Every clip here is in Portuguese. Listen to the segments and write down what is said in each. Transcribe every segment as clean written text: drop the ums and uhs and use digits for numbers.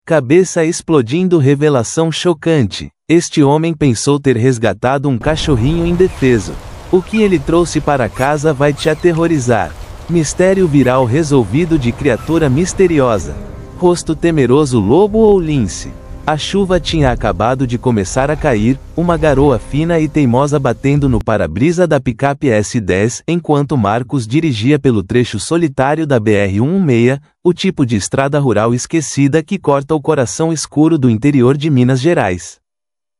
Cabeça explodindo. Revelação chocante. Este homem pensou ter resgatado um cachorrinho indefeso. O que ele trouxe para casa vai te aterrorizar. Mistério viral resolvido de criatura misteriosa. Rosto temeroso. Lobo ou lince? A chuva tinha acabado de começar a cair, uma garoa fina e teimosa batendo no para-brisa da picape S10 enquanto Marcos dirigia pelo trecho solitário da BR-116, o tipo de estrada rural esquecida que corta o coração escuro do interior de Minas Gerais.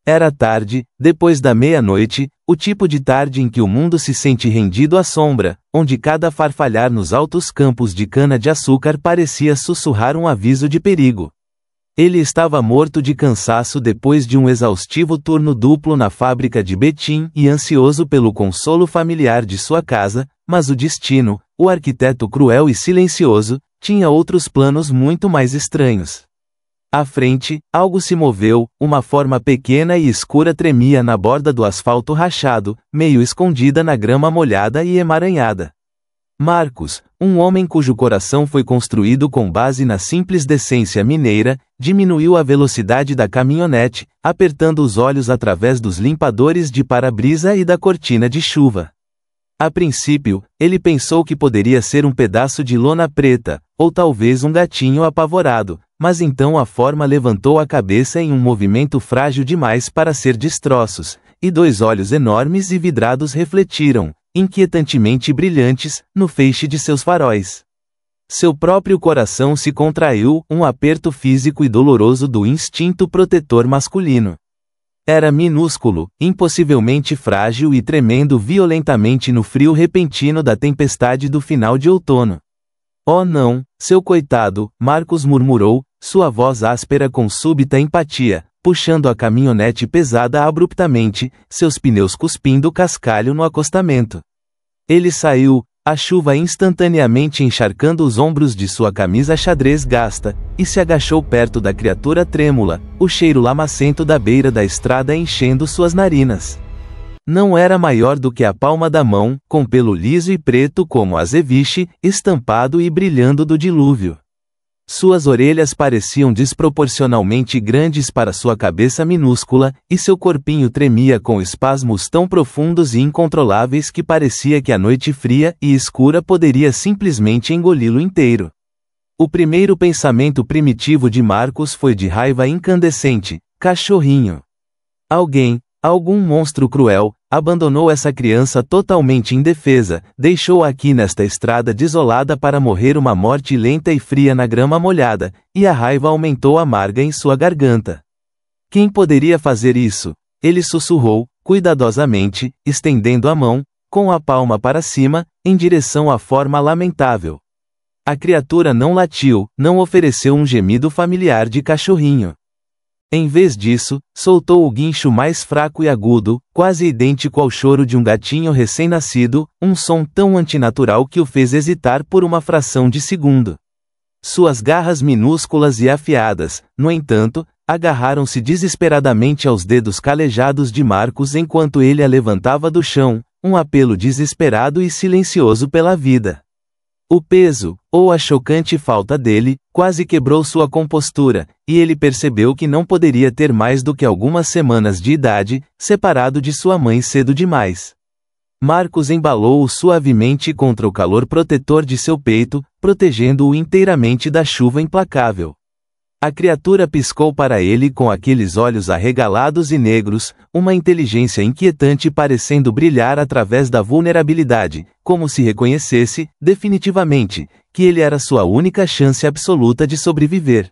Era tarde, depois da meia-noite, o tipo de tarde em que o mundo se sente rendido à sombra, onde cada farfalhar nos altos campos de cana-de-açúcar parecia sussurrar um aviso de perigo. Ele estava morto de cansaço depois de um exaustivo turno duplo na fábrica de Betim e ansioso pelo consolo familiar de sua casa, mas o destino, o arquiteto cruel e silencioso, tinha outros planos muito mais estranhos. À frente, algo se moveu, uma forma pequena e escura tremia na borda do asfalto rachado, meio escondida na grama molhada e emaranhada. Marcos, um homem cujo coração foi construído com base na simples decência mineira, diminuiu a velocidade da caminhonete, apertando os olhos através dos limpadores de para-brisa e da cortina de chuva. A princípio, ele pensou que poderia ser um pedaço de lona preta, ou talvez um gatinho apavorado, mas então a forma levantou a cabeça em um movimento frágil demais para ser destroços, e dois olhos enormes e vidrados refletiram, inquietantemente brilhantes, no feixe de seus faróis. Seu próprio coração se contraiu, um aperto físico e doloroso do instinto protetor masculino. Era minúsculo, impossivelmente frágil e tremendo violentamente no frio repentino da tempestade do final de outono. Oh não, seu coitado, Marcos murmurou, sua voz áspera com súbita empatia, puxando a caminhonete pesada abruptamente, seus pneus cuspindo cascalho no acostamento. Ele saiu, a chuva instantaneamente encharcando os ombros de sua camisa xadrez gasta, e se agachou perto da criatura trêmula, o cheiro lamacento da beira da estrada enchendo suas narinas. Não era maior do que a palma da mão, com pelo liso e preto como azeviche, estampado e brilhando do dilúvio. Suas orelhas pareciam desproporcionalmente grandes para sua cabeça minúscula, e seu corpinho tremia com espasmos tão profundos e incontroláveis que parecia que a noite fria e escura poderia simplesmente engoli-lo inteiro. O primeiro pensamento primitivo de Marcos foi de raiva incandescente: cachorrinho. Algum monstro cruel, abandonou essa criança totalmente indefesa, deixou-a aqui nesta estrada desolada para morrer uma morte lenta e fria na grama molhada, e a raiva aumentou amarga em sua garganta. Quem poderia fazer isso? Ele sussurrou, cuidadosamente, estendendo a mão, com a palma para cima, em direção à forma lamentável. A criatura não latiu, não ofereceu um gemido familiar de cachorrinho. Em vez disso, soltou o guincho mais fraco e agudo, quase idêntico ao choro de um gatinho recém-nascido, um som tão antinatural que o fez hesitar por uma fração de segundo. Suas garras minúsculas e afiadas, no entanto, agarraram-se desesperadamente aos dedos calejados de Marcos enquanto ele a levantava do chão, um apelo desesperado e silencioso pela vida. O peso, ou a chocante falta dele, quase quebrou sua compostura, e ele percebeu que não poderia ter mais do que algumas semanas de idade, separado de sua mãe cedo demais. Marcos embalou-o suavemente contra o calor protetor de seu peito, protegendo-o inteiramente da chuva implacável. A criatura piscou para ele com aqueles olhos arregalados e negros, uma inteligência inquietante parecendo brilhar através da vulnerabilidade, como se reconhecesse, definitivamente, que ele era sua única chance absoluta de sobreviver.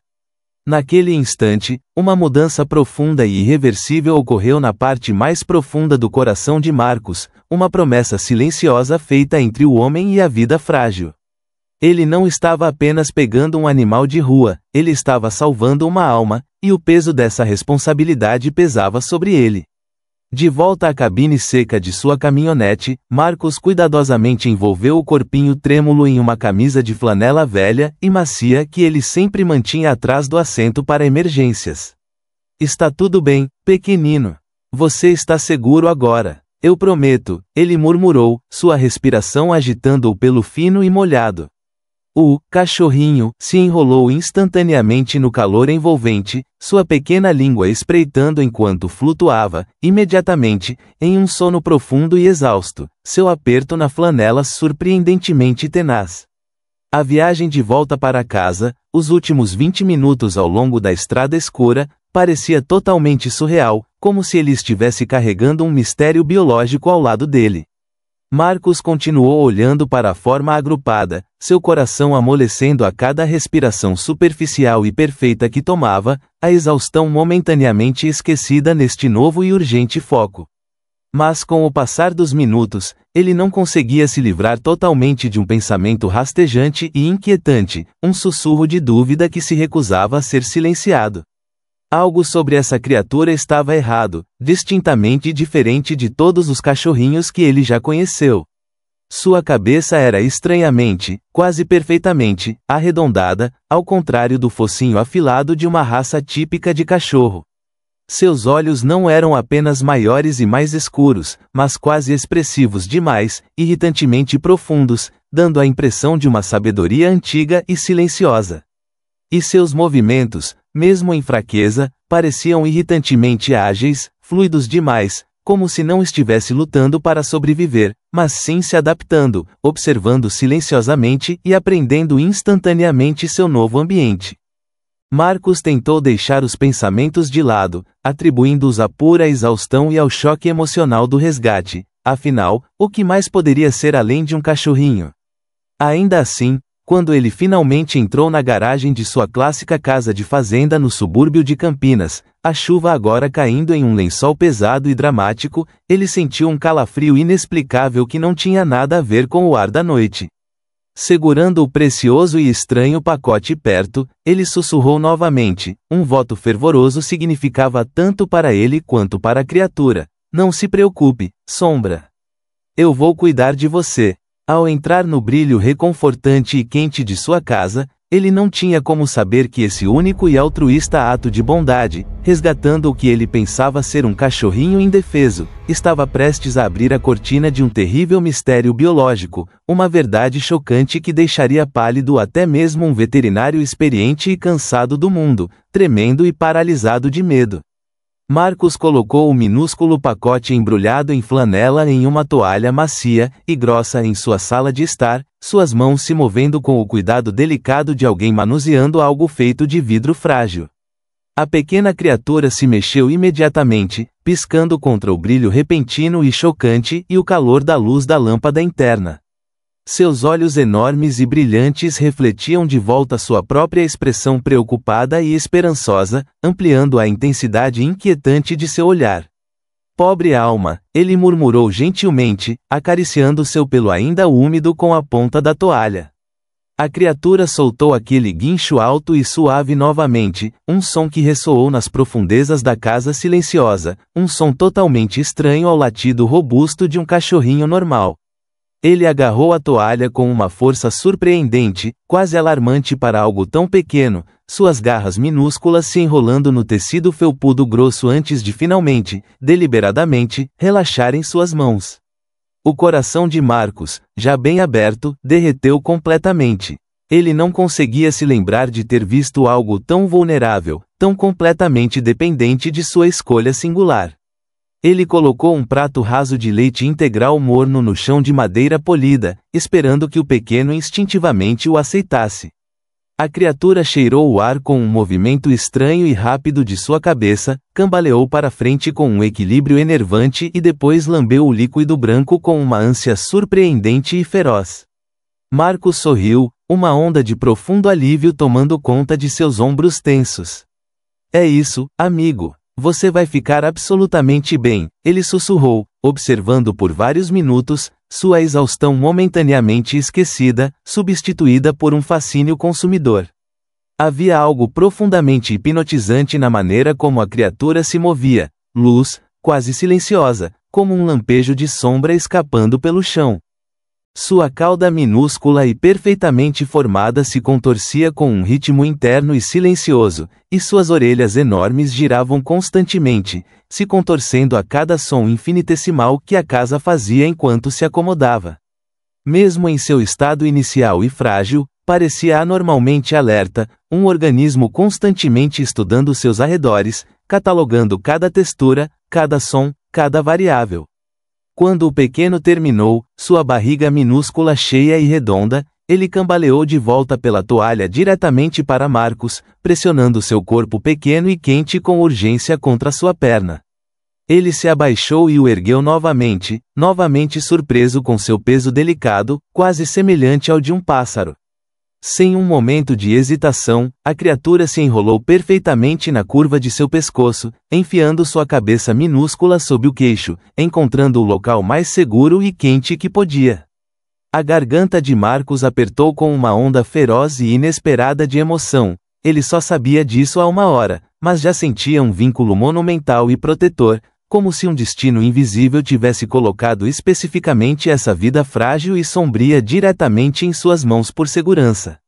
Naquele instante, uma mudança profunda e irreversível ocorreu na parte mais profunda do coração de Marcos, uma promessa silenciosa feita entre o homem e a vida frágil. Ele não estava apenas pegando um animal de rua, ele estava salvando uma alma, e o peso dessa responsabilidade pesava sobre ele. De volta à cabine seca de sua caminhonete, Marcos cuidadosamente envolveu o corpinho trêmulo em uma camisa de flanela velha e macia que ele sempre mantinha atrás do assento para emergências. Está tudo bem, pequenino. Você está seguro agora. Eu prometo, ele murmurou, sua respiração agitando o pelo fino e molhado. O cachorrinho se enrolou instantaneamente no calor envolvente, sua pequena língua espreitando enquanto flutuava, imediatamente, em um sono profundo e exausto, seu aperto na flanela surpreendentemente tenaz. A viagem de volta para casa, os últimos 20 minutos ao longo da estrada escura, parecia totalmente surreal, como se ele estivesse carregando um mistério biológico ao lado dele. Marcos continuou olhando para a forma agrupada, seu coração amolecendo a cada respiração superficial e perfeita que tomava, a exaustão momentaneamente esquecida neste novo e urgente foco. Mas com o passar dos minutos, ele não conseguia se livrar totalmente de um pensamento rastejante e inquietante, um sussurro de dúvida que se recusava a ser silenciado. Algo sobre essa criatura estava errado, distintamente diferente de todos os cachorrinhos que ele já conheceu. Sua cabeça era estranhamente, quase perfeitamente, arredondada, ao contrário do focinho afilado de uma raça típica de cachorro. Seus olhos não eram apenas maiores e mais escuros, mas quase expressivos demais, irritantemente profundos, dando a impressão de uma sabedoria antiga e silenciosa. E seus movimentos, mesmo em fraqueza, pareciam irritantemente ágeis, fluidos demais, como se não estivesse lutando para sobreviver, mas sim se adaptando, observando silenciosamente e aprendendo instantaneamente seu novo ambiente. Marcos tentou deixar os pensamentos de lado, atribuindo-os à pura exaustão e ao choque emocional do resgate. Afinal, o que mais poderia ser além de um cachorrinho? Ainda assim, quando ele finalmente entrou na garagem de sua clássica casa de fazenda no subúrbio de Campinas, a chuva agora caindo em um lençol pesado e dramático, ele sentiu um calafrio inexplicável que não tinha nada a ver com o ar da noite. Segurando o precioso e estranho pacote perto, ele sussurrou novamente. Um voto fervoroso significava tanto para ele quanto para a criatura. Não se preocupe, Sombra. Eu vou cuidar de você. Ao entrar no brilho reconfortante e quente de sua casa, ele não tinha como saber que esse único e altruísta ato de bondade, resgatando o que ele pensava ser um cachorrinho indefeso, estava prestes a abrir a cortina de um terrível mistério biológico, uma verdade chocante que deixaria pálido até mesmo um veterinário experiente e cansado do mundo, tremendo e paralisado de medo. Marcos colocou o minúsculo pacote embrulhado em flanela em uma toalha macia e grossa em sua sala de estar, suas mãos se movendo com o cuidado delicado de alguém manuseando algo feito de vidro frágil. A pequena criatura se mexeu imediatamente, piscando contra o brilho repentino e chocante e o calor da luz da lâmpada interna. Seus olhos enormes e brilhantes refletiam de volta sua própria expressão preocupada e esperançosa, ampliando a intensidade inquietante de seu olhar. Pobre alma, ele murmurou gentilmente, acariciando seu pelo ainda úmido com a ponta da toalha. A criatura soltou aquele guincho alto e suave novamente, um som que ressoou nas profundezas da casa silenciosa, um som totalmente estranho ao latido robusto de um cachorrinho normal. Ele agarrou a toalha com uma força surpreendente, quase alarmante para algo tão pequeno, suas garras minúsculas se enrolando no tecido felpudo grosso antes de finalmente, deliberadamente, relaxar em suas mãos. O coração de Marcos, já bem aberto, derreteu completamente. Ele não conseguia se lembrar de ter visto algo tão vulnerável, tão completamente dependente de sua escolha singular. Ele colocou um prato raso de leite integral morno no chão de madeira polida, esperando que o pequeno instintivamente o aceitasse. A criatura cheirou o ar com um movimento estranho e rápido de sua cabeça, cambaleou para frente com um equilíbrio enervante e depois lambeu o líquido branco com uma ânsia surpreendente e feroz. Marcos sorriu, uma onda de profundo alívio tomando conta de seus ombros tensos. É isso, amigo. Você vai ficar absolutamente bem, ele sussurrou, observando por vários minutos, sua exaustão momentaneamente esquecida, substituída por um fascínio consumidor. Havia algo profundamente hipnotizante na maneira como a criatura se movia, luz, quase silenciosa, como um lampejo de sombra escapando pelo chão. Sua cauda minúscula e perfeitamente formada se contorcia com um ritmo interno e silencioso, e suas orelhas enormes giravam constantemente, se contorcendo a cada som infinitesimal que a casa fazia enquanto se acomodava. Mesmo em seu estado inicial e frágil, Parecia anormalmente alerta, um organismo constantemente estudando seus arredores, catalogando cada textura, cada som, cada variável. Quando o pequeno terminou, sua barriga minúscula cheia e redonda, ele cambaleou de volta pela toalha diretamente para Marcus, pressionando seu corpo pequeno e quente com urgência contra sua perna. Ele se abaixou e o ergueu novamente surpreso com seu peso delicado, quase semelhante ao de um pássaro. Sem um momento de hesitação, a criatura se enrolou perfeitamente na curva de seu pescoço, enfiando sua cabeça minúscula sob o queixo, encontrando o local mais seguro e quente que podia. A garganta de Marcus apertou com uma onda feroz e inesperada de emoção. Ele só sabia disso há uma hora, mas já sentia um vínculo monumental e protetor, como se um destino invisível tivesse colocado especificamente essa vida frágil e sombria diretamente em suas mãos por segurança.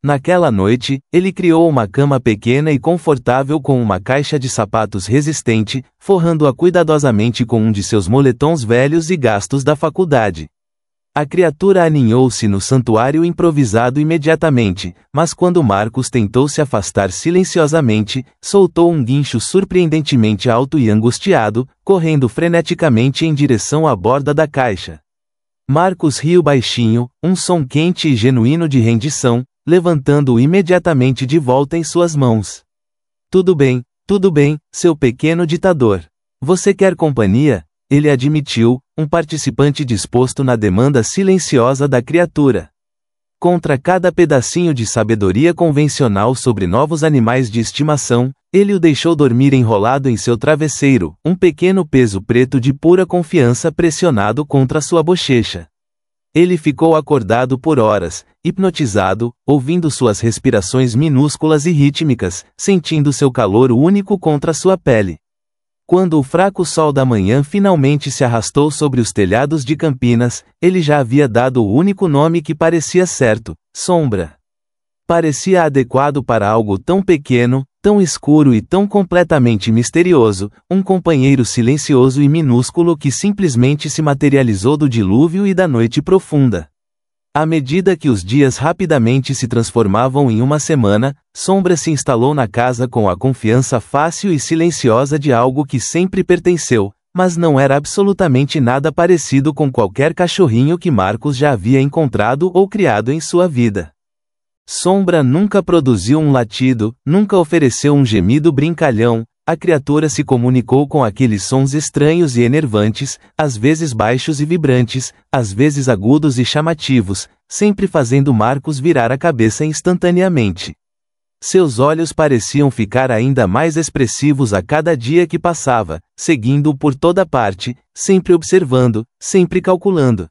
Naquela noite, ele criou uma cama pequena e confortável com uma caixa de sapatos resistente, forrando-a cuidadosamente com um de seus moletons velhos e gastos da faculdade. A criatura aninhou-se no santuário improvisado imediatamente, mas quando Marcus tentou se afastar silenciosamente, soltou um guincho surpreendentemente alto e angustiado, correndo freneticamente em direção à borda da caixa. Marcus riu baixinho, um som quente e genuíno de rendição, levantando-o imediatamente de volta em suas mãos. Tudo bem, seu pequeno ditador. Você quer companhia? Ele admitiu, um participante disposto na demanda silenciosa da criatura. Contra cada pedacinho de sabedoria convencional sobre novos animais de estimação, ele o deixou dormir enrolado em seu travesseiro, um pequeno peso preto de pura confiança pressionado contra sua bochecha. Ele ficou acordado por horas, hipnotizado, ouvindo suas respirações minúsculas e rítmicas, sentindo seu calor único contra sua pele. Quando o fraco sol da manhã finalmente se arrastou sobre os telhados de Campinas, ele já havia dado o único nome que parecia certo: sombra. Parecia adequado para algo tão pequeno, tão escuro e tão completamente misterioso, um companheiro silencioso e minúsculo que simplesmente se materializou do dilúvio e da noite profunda. À medida que os dias rapidamente se transformavam em uma semana, Sombra se instalou na casa com a confiança fácil e silenciosa de algo que sempre pertenceu, mas não era absolutamente nada parecido com qualquer cachorrinho que Marcus já havia encontrado ou criado em sua vida. Sombra nunca produziu um latido, nunca ofereceu um gemido brincalhão. A criatura se comunicou com aqueles sons estranhos e enervantes, às vezes baixos e vibrantes, às vezes agudos e chamativos, sempre fazendo Marcus virar a cabeça instantaneamente. Seus olhos pareciam ficar ainda mais expressivos a cada dia que passava, seguindo-o por toda parte, sempre observando, sempre calculando.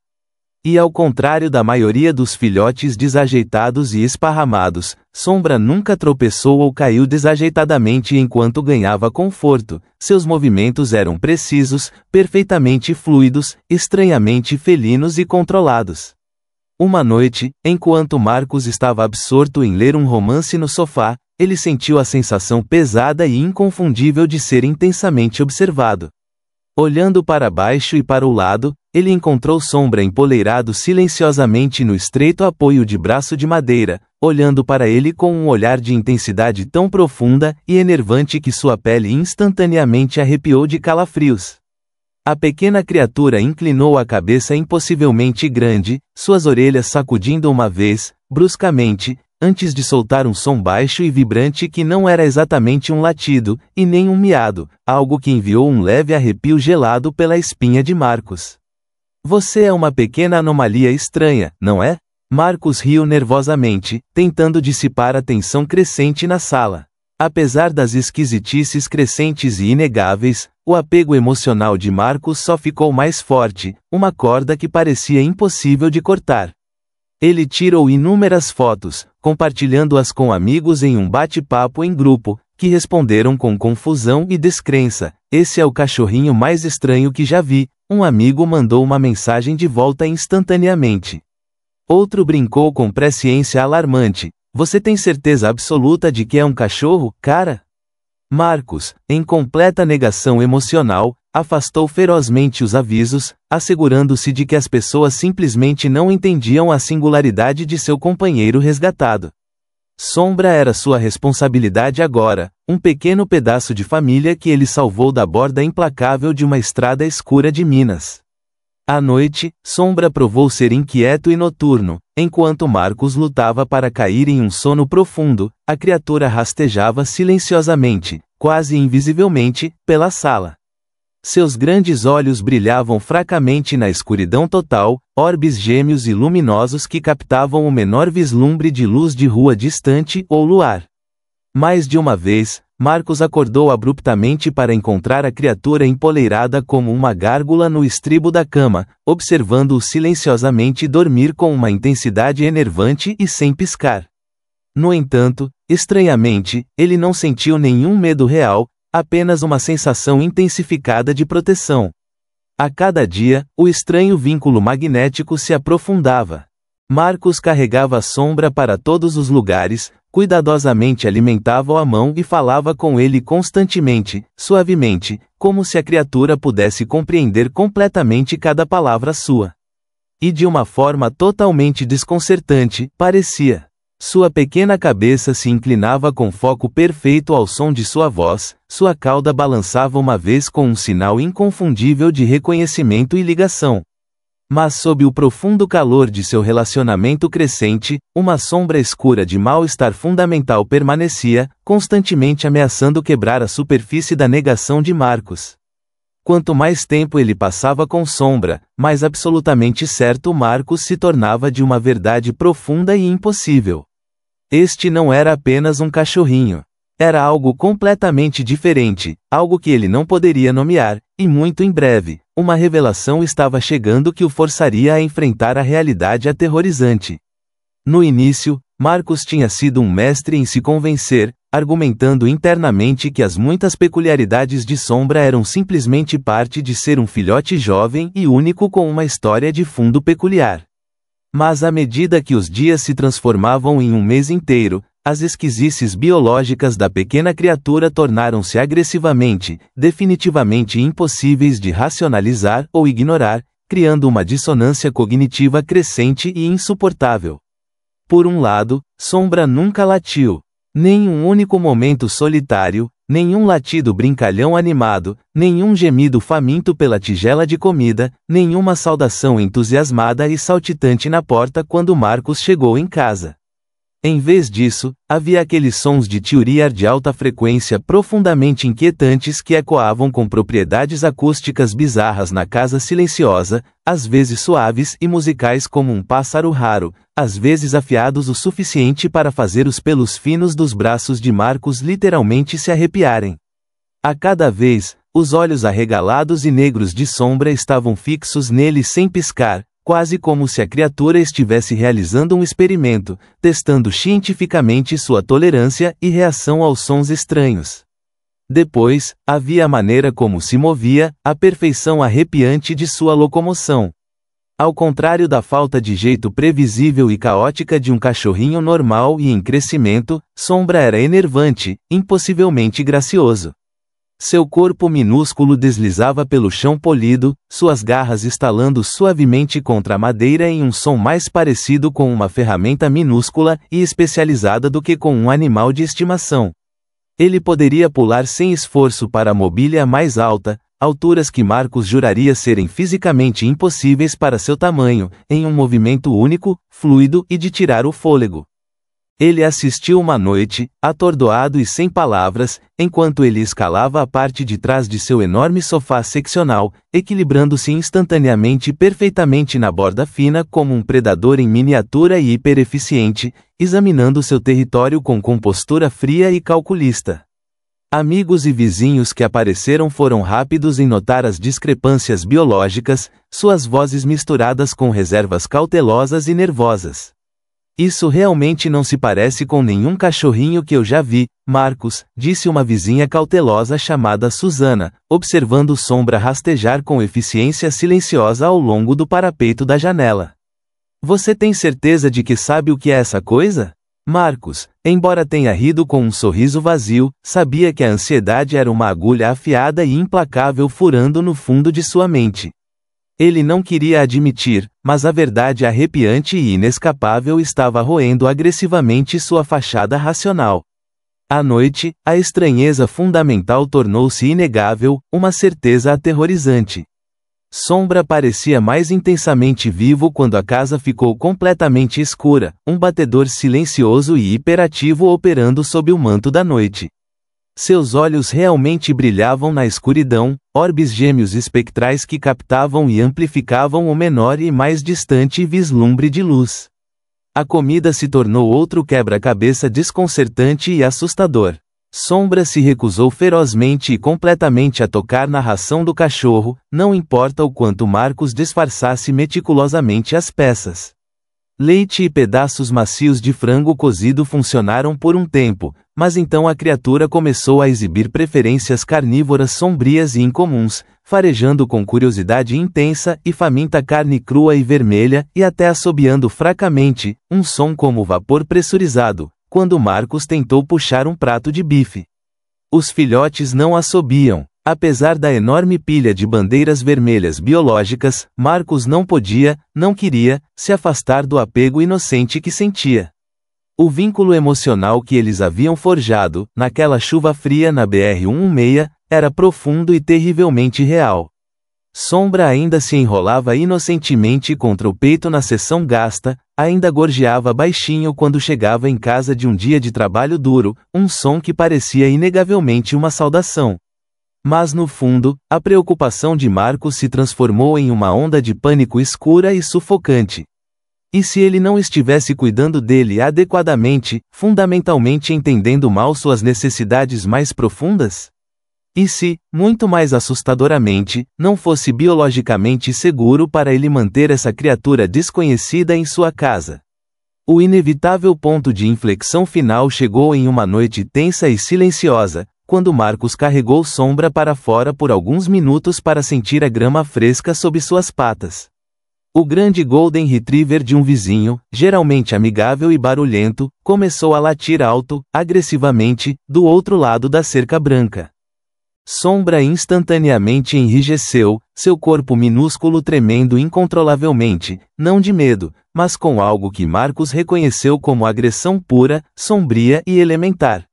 E ao contrário da maioria dos filhotes desajeitados e esparramados, Sombra nunca tropeçou ou caiu desajeitadamente enquanto ganhava conforto. Seus movimentos eram precisos, perfeitamente fluidos, estranhamente felinos e controlados. Uma noite, enquanto Marcus estava absorto em ler um romance no sofá, ele sentiu a sensação pesada e inconfundível de ser intensamente observado. Olhando para baixo e para o lado, ele encontrou Sombra empoleirado silenciosamente no estreito apoio de braço de madeira, olhando para ele com um olhar de intensidade tão profunda e enervante que sua pele instantaneamente arrepiou de calafrios. A pequena criatura inclinou a cabeça impossivelmente grande, suas orelhas sacudindo uma vez, bruscamente, antes de soltar um som baixo e vibrante que não era exatamente um latido, e nem um miado, algo que enviou um leve arrepio gelado pela espinha de Marcus. Você é uma pequena anomalia estranha, não é? Marcus riu nervosamente, tentando dissipar a tensão crescente na sala. Apesar das esquisitices crescentes e inegáveis, o apego emocional de Marcus só ficou mais forte, uma corda que parecia impossível de cortar. Ele tirou inúmeras fotos, compartilhando-as com amigos em um bate-papo em grupo, que responderam com confusão e descrença: "Esse é o cachorrinho mais estranho que já vi." Um amigo mandou uma mensagem de volta instantaneamente. Outro brincou com presciência alarmante: "Você tem certeza absoluta de que é um cachorro, cara?" Marcos, em completa negação emocional, afastou ferozmente os avisos, assegurando-se de que as pessoas simplesmente não entendiam a singularidade de seu companheiro resgatado. Sombra era sua responsabilidade agora, um pequeno pedaço de família que ele salvou da borda implacável de uma estrada escura de Minas. À noite, Sombra provou ser inquieto e noturno. Enquanto Marcos lutava para cair em um sono profundo, a criatura rastejava silenciosamente, quase invisivelmente, pela sala. Seus grandes olhos brilhavam fracamente na escuridão total, orbes gêmeos e luminosos que captavam o menor vislumbre de luz de rua distante ou luar. Mais de uma vez, Marcos acordou abruptamente para encontrar a criatura empoleirada como uma gárgula no estribo da cama, observando-o silenciosamente dormir com uma intensidade enervante e sem piscar. No entanto, estranhamente, ele não sentiu nenhum medo real, apenas uma sensação intensificada de proteção. A cada dia, o estranho vínculo magnético se aprofundava. Marcos carregava a Sombra para todos os lugares, cuidadosamente alimentava-o à mão e falava com ele constantemente, suavemente, como se a criatura pudesse compreender completamente cada palavra sua. E de uma forma totalmente desconcertante, parecia. Sua pequena cabeça se inclinava com foco perfeito ao som de sua voz, sua cauda balançava uma vez com um sinal inconfundível de reconhecimento e ligação. Mas sob o profundo calor de seu relacionamento crescente, uma sombra escura de mal-estar fundamental permanecia, constantemente ameaçando quebrar a superfície da negação de Marcos. Quanto mais tempo ele passava com Sombra, mais absolutamente certo Marcos se tornava de uma verdade profunda e impossível. Este não era apenas um cachorrinho. Era algo completamente diferente, algo que ele não poderia nomear, e muito em breve, uma revelação estava chegando que o forçaria a enfrentar a realidade aterrorizante. No início, Marcos tinha sido um mestre em se convencer, argumentando internamente que as muitas peculiaridades de Sombra eram simplesmente parte de ser um filhote jovem e único com uma história de fundo peculiar. Mas à medida que os dias se transformavam em um mês inteiro, as esquisices biológicas da pequena criatura tornaram-se agressivamente, definitivamente impossíveis de racionalizar ou ignorar, criando uma dissonância cognitiva crescente e insuportável. Por um lado, Sombra nunca latiu. Nem um único momento solitário, nenhum latido brincalhão animado, nenhum gemido faminto pela tigela de comida, nenhuma saudação entusiasmada e saltitante na porta quando Marcos chegou em casa. Em vez disso, havia aqueles sons de tiuria de alta frequência profundamente inquietantes que ecoavam com propriedades acústicas bizarras na casa silenciosa, às vezes suaves e musicais como um pássaro raro, às vezes afiados o suficiente para fazer os pelos finos dos braços de Marcos literalmente se arrepiarem. A cada vez, os olhos arregalados e negros de Sombra estavam fixos nele sem piscar, quase como se a criatura estivesse realizando um experimento, testando cientificamente sua tolerância e reação aos sons estranhos. Depois, havia a maneira como se movia, a perfeição arrepiante de sua locomoção. Ao contrário da falta de jeito previsível e caótica de um cachorrinho normal e em crescimento, Sombra era enervante, impossivelmente gracioso. Seu corpo minúsculo deslizava pelo chão polido, suas garras estalando suavemente contra a madeira em um som mais parecido com uma ferramenta minúscula e especializada do que com um animal de estimação. Ele poderia pular sem esforço para a mobília mais alta, alturas que Marcos juraria serem fisicamente impossíveis para seu tamanho, em um movimento único, fluido e de tirar o fôlego. Ele assistiu uma noite, atordoado e sem palavras, enquanto ele escalava a parte de trás de seu enorme sofá seccional, equilibrando-se instantaneamente perfeitamente na borda fina como um predador em miniatura e hipereficiente, examinando seu território com compostura fria e calculista. Amigos e vizinhos que apareceram foram rápidos em notar as discrepâncias biológicas, suas vozes misturadas com reservas cautelosas e nervosas. Isso realmente não se parece com nenhum cachorrinho que eu já vi, Marcos, disse uma vizinha cautelosa chamada Susana, observando Sombra rastejar com eficiência silenciosa ao longo do parapeito da janela. Você tem certeza de que sabe o que é essa coisa? Marcos, embora tenha rido com um sorriso vazio, sabia que a ansiedade era uma agulha afiada e implacável furando no fundo de sua mente. Ele não queria admitir, mas a verdade arrepiante e inescapável estava roendo agressivamente sua fachada racional. À noite, a estranheza fundamental tornou-se inegável, uma certeza aterrorizante. Sombra parecia mais intensamente vivo quando a casa ficou completamente escura, um batedor silencioso e hiperativo operando sob o manto da noite. Seus olhos realmente brilhavam na escuridão, orbes gêmeos espectrais que captavam e amplificavam o menor e mais distante vislumbre de luz. A comida se tornou outro quebra-cabeça desconcertante e assustador. Sombra se recusou ferozmente e completamente a tocar na ração do cachorro, não importa o quanto Marcos disfarçasse meticulosamente as peças. Leite e pedaços macios de frango cozido funcionaram por um tempo, mas então a criatura começou a exibir preferências carnívoras sombrias e incomuns, farejando com curiosidade intensa e faminta carne crua e vermelha, e até assobiando fracamente, um som como vapor pressurizado, quando Marcos tentou puxar um prato de bife. Os filhotes não assobiam. Apesar da enorme pilha de bandeiras vermelhas biológicas, Marcos não podia, não queria, se afastar do apego inocente que sentia. O vínculo emocional que eles haviam forjado, naquela chuva fria na BR-116, era profundo e terrivelmente real. Sombra ainda se enrolava inocentemente contra o peito na seção gasta, ainda gorjeava baixinho quando chegava em casa de um dia de trabalho duro, um som que parecia inegavelmente uma saudação. Mas no fundo, a preocupação de Marcos se transformou em uma onda de pânico escura e sufocante. E se ele não estivesse cuidando dele adequadamente, fundamentalmente entendendo mal suas necessidades mais profundas? E se, muito mais assustadoramente, não fosse biologicamente seguro para ele manter essa criatura desconhecida em sua casa? O inevitável ponto de inflexão final chegou em uma noite tensa e silenciosa, quando Marcos carregou Sombra para fora por alguns minutos para sentir a grama fresca sob suas patas. O grande Golden Retriever de um vizinho, geralmente amigável e barulhento, começou a latir alto, agressivamente, do outro lado da cerca branca. Sombra instantaneamente enrijeceu, seu corpo minúsculo tremendo incontrolavelmente, não de medo, mas com algo que Marcos reconheceu como agressão pura, sombria e elementar.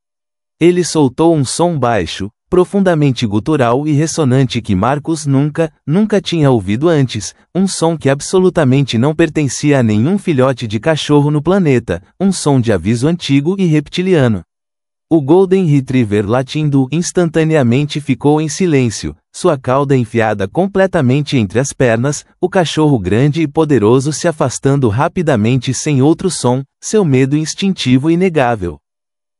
Ele soltou um som baixo, profundamente gutural e ressonante que Marcos nunca tinha ouvido antes, um som que absolutamente não pertencia a nenhum filhote de cachorro no planeta, um som de aviso antigo e reptiliano. O Golden Retriever latindo instantaneamente ficou em silêncio, sua cauda enfiada completamente entre as pernas, o cachorro grande e poderoso se afastando rapidamente sem outro som, seu medo instintivo inegável.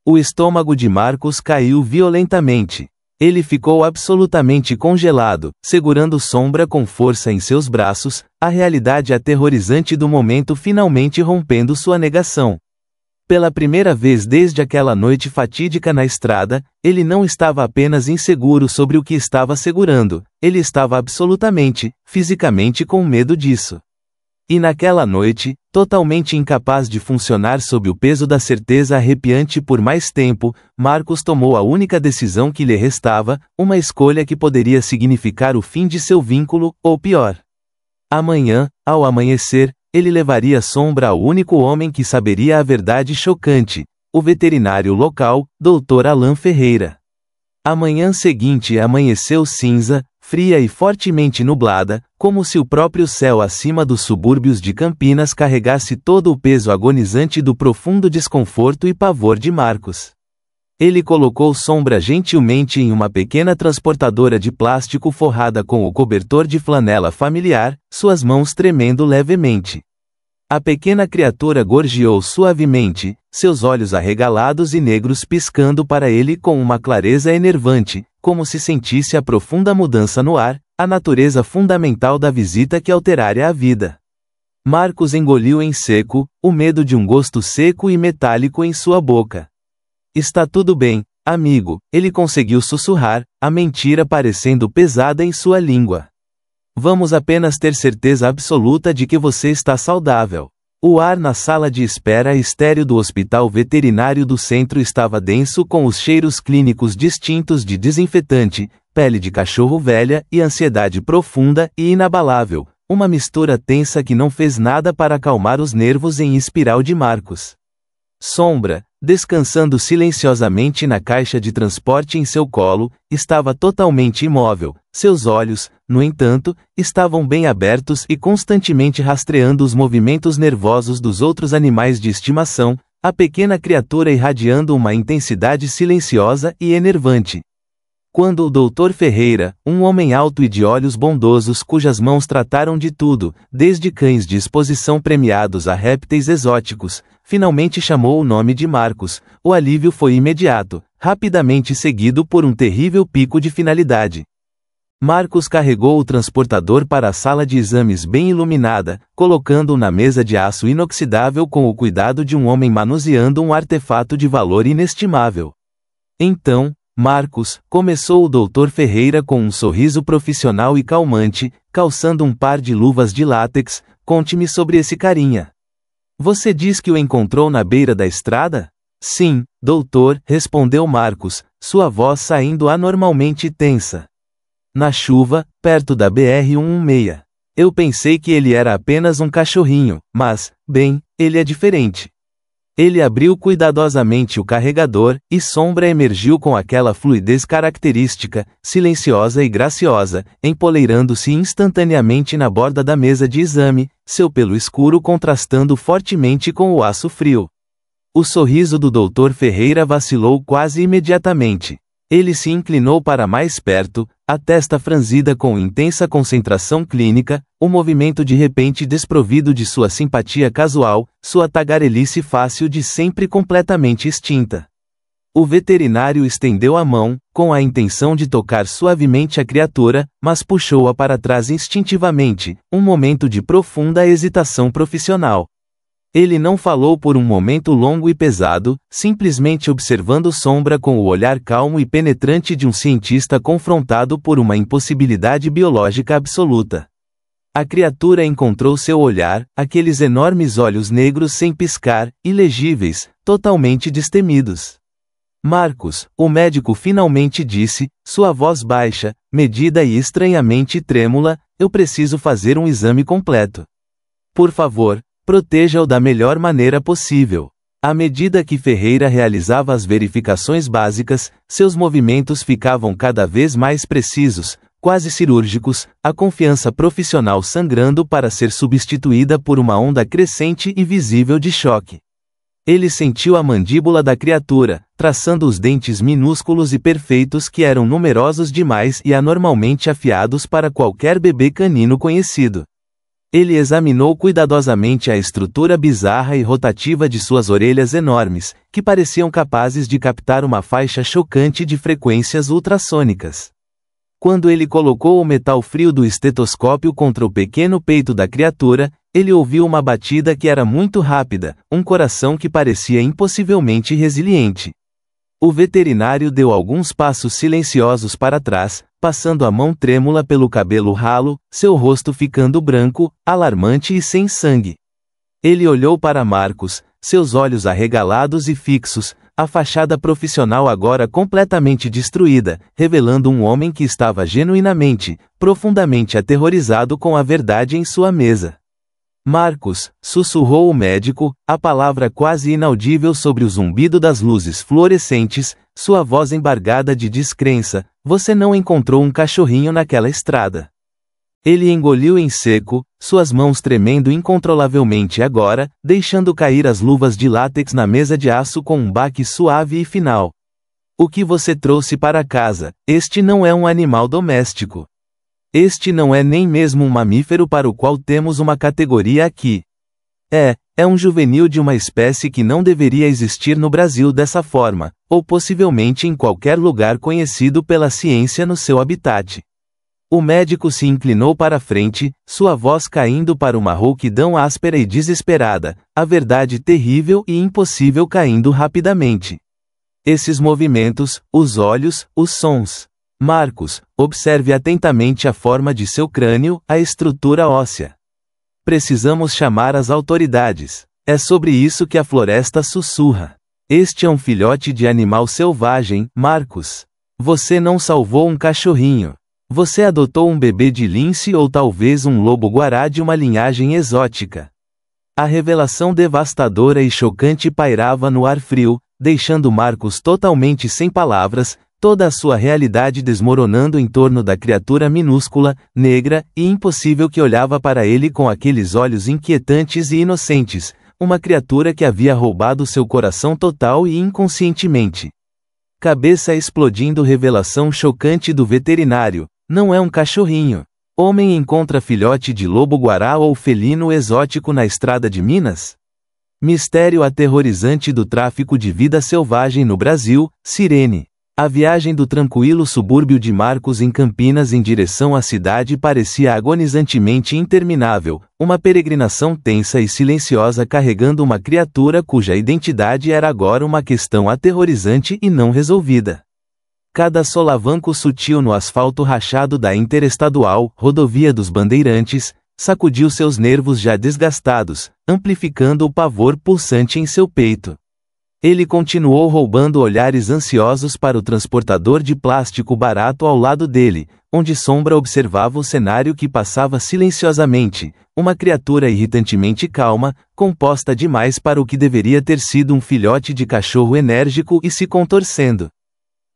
O estômago de Marcos caiu violentamente. Ele ficou absolutamente congelado, segurando Sombra com força em seus braços, a realidade aterrorizante do momento finalmente rompendo sua negação. Pela primeira vez desde aquela noite fatídica na estrada, ele não estava apenas inseguro sobre o que estava segurando, ele estava absolutamente, fisicamente com medo disso. E naquela noite, totalmente incapaz de funcionar sob o peso da certeza arrepiante por mais tempo, Marcos tomou a única decisão que lhe restava, uma escolha que poderia significar o fim de seu vínculo, ou pior. Amanhã, ao amanhecer, ele levaria Sombra ao único homem que saberia a verdade chocante, o veterinário local, Dr. Alan Ferreira. A manhã seguinte amanheceu cinza, fria e fortemente nublada, como se o próprio céu acima dos subúrbios de Campinas carregasse todo o peso agonizante do profundo desconforto e pavor de Marcos. Ele colocou Sombra gentilmente em uma pequena transportadora de plástico forrada com o cobertor de flanela familiar, suas mãos tremendo levemente. A pequena criatura gorjeou suavemente, seus olhos arregalados e negros piscando para ele com uma clareza enervante, como se sentisse a profunda mudança no ar, a natureza fundamental da visita que alteraria a vida. Marcos engoliu em seco, o medo de um gosto seco e metálico em sua boca. Está tudo bem, amigo, ele conseguiu sussurrar, a mentira parecendo pesada em sua língua. Vamos apenas ter certeza absoluta de que você está saudável. O ar na sala de espera estéril do hospital veterinário do centro estava denso com os cheiros clínicos distintos de desinfetante, pele de cachorro velha e ansiedade profunda e inabalável, uma mistura tensa que não fez nada para acalmar os nervos em espiral de Marcos. Sombra, descansando silenciosamente na caixa de transporte em seu colo, estava totalmente imóvel. Seus olhos, no entanto, estavam bem abertos e constantemente rastreando os movimentos nervosos dos outros animais de estimação, a pequena criatura irradiando uma intensidade silenciosa e enervante. Quando o Dr. Ferreira, um homem alto e de olhos bondosos cujas mãos trataram de tudo, desde cães de exposição premiados a répteis exóticos, finalmente chamou o nome de Marcos, o alívio foi imediato, rapidamente seguido por um terrível pico de finalidade. Marcos carregou o transportador para a sala de exames bem iluminada, colocando-o na mesa de aço inoxidável com o cuidado de um homem manuseando um artefato de valor inestimável. Então, Marcos, começou o Dr. Ferreira com um sorriso profissional e calmante, calçando um par de luvas de látex, conte-me sobre esse carinha. Você diz que o encontrou na beira da estrada? Sim, doutor, respondeu Marcos, sua voz saindo anormalmente tensa. Na chuva, perto da BR-116. Eu pensei que ele era apenas um cachorrinho, mas, bem, ele é diferente. Ele abriu cuidadosamente o carregador, e Sombra emergiu com aquela fluidez característica, silenciosa e graciosa, empoleirando-se instantaneamente na borda da mesa de exame, seu pelo escuro contrastando fortemente com o aço frio. O sorriso do Dr. Ferreira vacilou quase imediatamente. Ele se inclinou para mais perto, a testa franzida com intensa concentração clínica, o movimento de repente desprovido de sua simpatia casual, sua tagarelice fácil de sempre completamente extinta. O veterinário estendeu a mão, com a intenção de tocar suavemente a criatura, mas puxou-a para trás instintivamente, um momento de profunda hesitação profissional. Ele não falou por um momento longo e pesado, simplesmente observando Sombra com o olhar calmo e penetrante de um cientista confrontado por uma impossibilidade biológica absoluta. A criatura encontrou seu olhar, aqueles enormes olhos negros sem piscar, ilegíveis, totalmente destemidos. Marcos, o médico finalmente disse, sua voz baixa, medida e estranhamente trêmula, eu preciso fazer um exame completo. Por favor, proteja-o da melhor maneira possível. À medida que Ferreira realizava as verificações básicas, seus movimentos ficavam cada vez mais precisos, quase cirúrgicos, a confiança profissional sangrando para ser substituída por uma onda crescente e visível de choque. Ele sentiu a mandíbula da criatura, traçando os dentes minúsculos e perfeitos que eram numerosos demais e anormalmente afiados para qualquer bebê canino conhecido. Ele examinou cuidadosamente a estrutura bizarra e rotativa de suas orelhas enormes, que pareciam capazes de captar uma faixa chocante de frequências ultrassônicas. Quando ele colocou o metal frio do estetoscópio contra o pequeno peito da criatura, ele ouviu uma batida que era muito rápida, um coração que parecia impossivelmente resiliente. O veterinário deu alguns passos silenciosos para trás, passando a mão trêmula pelo cabelo ralo, seu rosto ficando branco, alarmante e sem sangue. Ele olhou para Marcos, seus olhos arregalados e fixos, a fachada profissional agora completamente destruída, revelando um homem que estava genuinamente, profundamente aterrorizado com a verdade em sua mesa. Marcos, sussurrou o médico, a palavra quase inaudível sobre o zumbido das luzes fluorescentes, sua voz embargada de descrença, você não encontrou um cachorrinho naquela estrada. Ele engoliu em seco, suas mãos tremendo incontrolavelmente agora, deixando cair as luvas de látex na mesa de aço com um baque suave e final. O que você trouxe para casa? Este não é um animal doméstico. Este não é nem mesmo um mamífero para o qual temos uma categoria aqui. É um juvenil de uma espécie que não deveria existir no Brasil dessa forma, ou possivelmente em qualquer lugar conhecido pela ciência no seu habitat. O médico se inclinou para a frente, sua voz caindo para uma rouquidão áspera e desesperada, a verdade terrível e impossível caindo rapidamente. Esses movimentos, os olhos, os sons. Marcos, observe atentamente a forma de seu crânio, a estrutura óssea. Precisamos chamar as autoridades. É sobre isso que a floresta sussurra. Este é um filhote de animal selvagem, Marcos. Você não salvou um cachorrinho. Você adotou um bebê de lince ou talvez um lobo-guará de uma linhagem exótica. A revelação devastadora e chocante pairava no ar frio, deixando Marcos totalmente sem palavras, toda a sua realidade desmoronando em torno da criatura minúscula, negra e impossível que olhava para ele com aqueles olhos inquietantes e inocentes, uma criatura que havia roubado seu coração total e inconscientemente. Cabeça explodindo. Revelação chocante do veterinário: não é um cachorrinho. Homem encontra filhote de lobo-guará ou felino exótico na estrada de Minas? Mistério aterrorizante do tráfico de vida selvagem no Brasil, Sirene. A viagem do tranquilo subúrbio de Marcos em Campinas em direção à cidade parecia agonizantemente interminável, uma peregrinação tensa e silenciosa carregando uma criatura cuja identidade era agora uma questão aterrorizante e não resolvida. Cada solavanco sutil no asfalto rachado da interestadual, rodovia dos Bandeirantes, sacudiu seus nervos já desgastados, amplificando o pavor pulsante em seu peito. Ele continuou roubando olhares ansiosos para o transportador de plástico barato ao lado dele, onde Sombra observava o cenário que passava silenciosamente, uma criatura irritantemente calma, composta demais para o que deveria ter sido um filhote de cachorro enérgico e se contorcendo.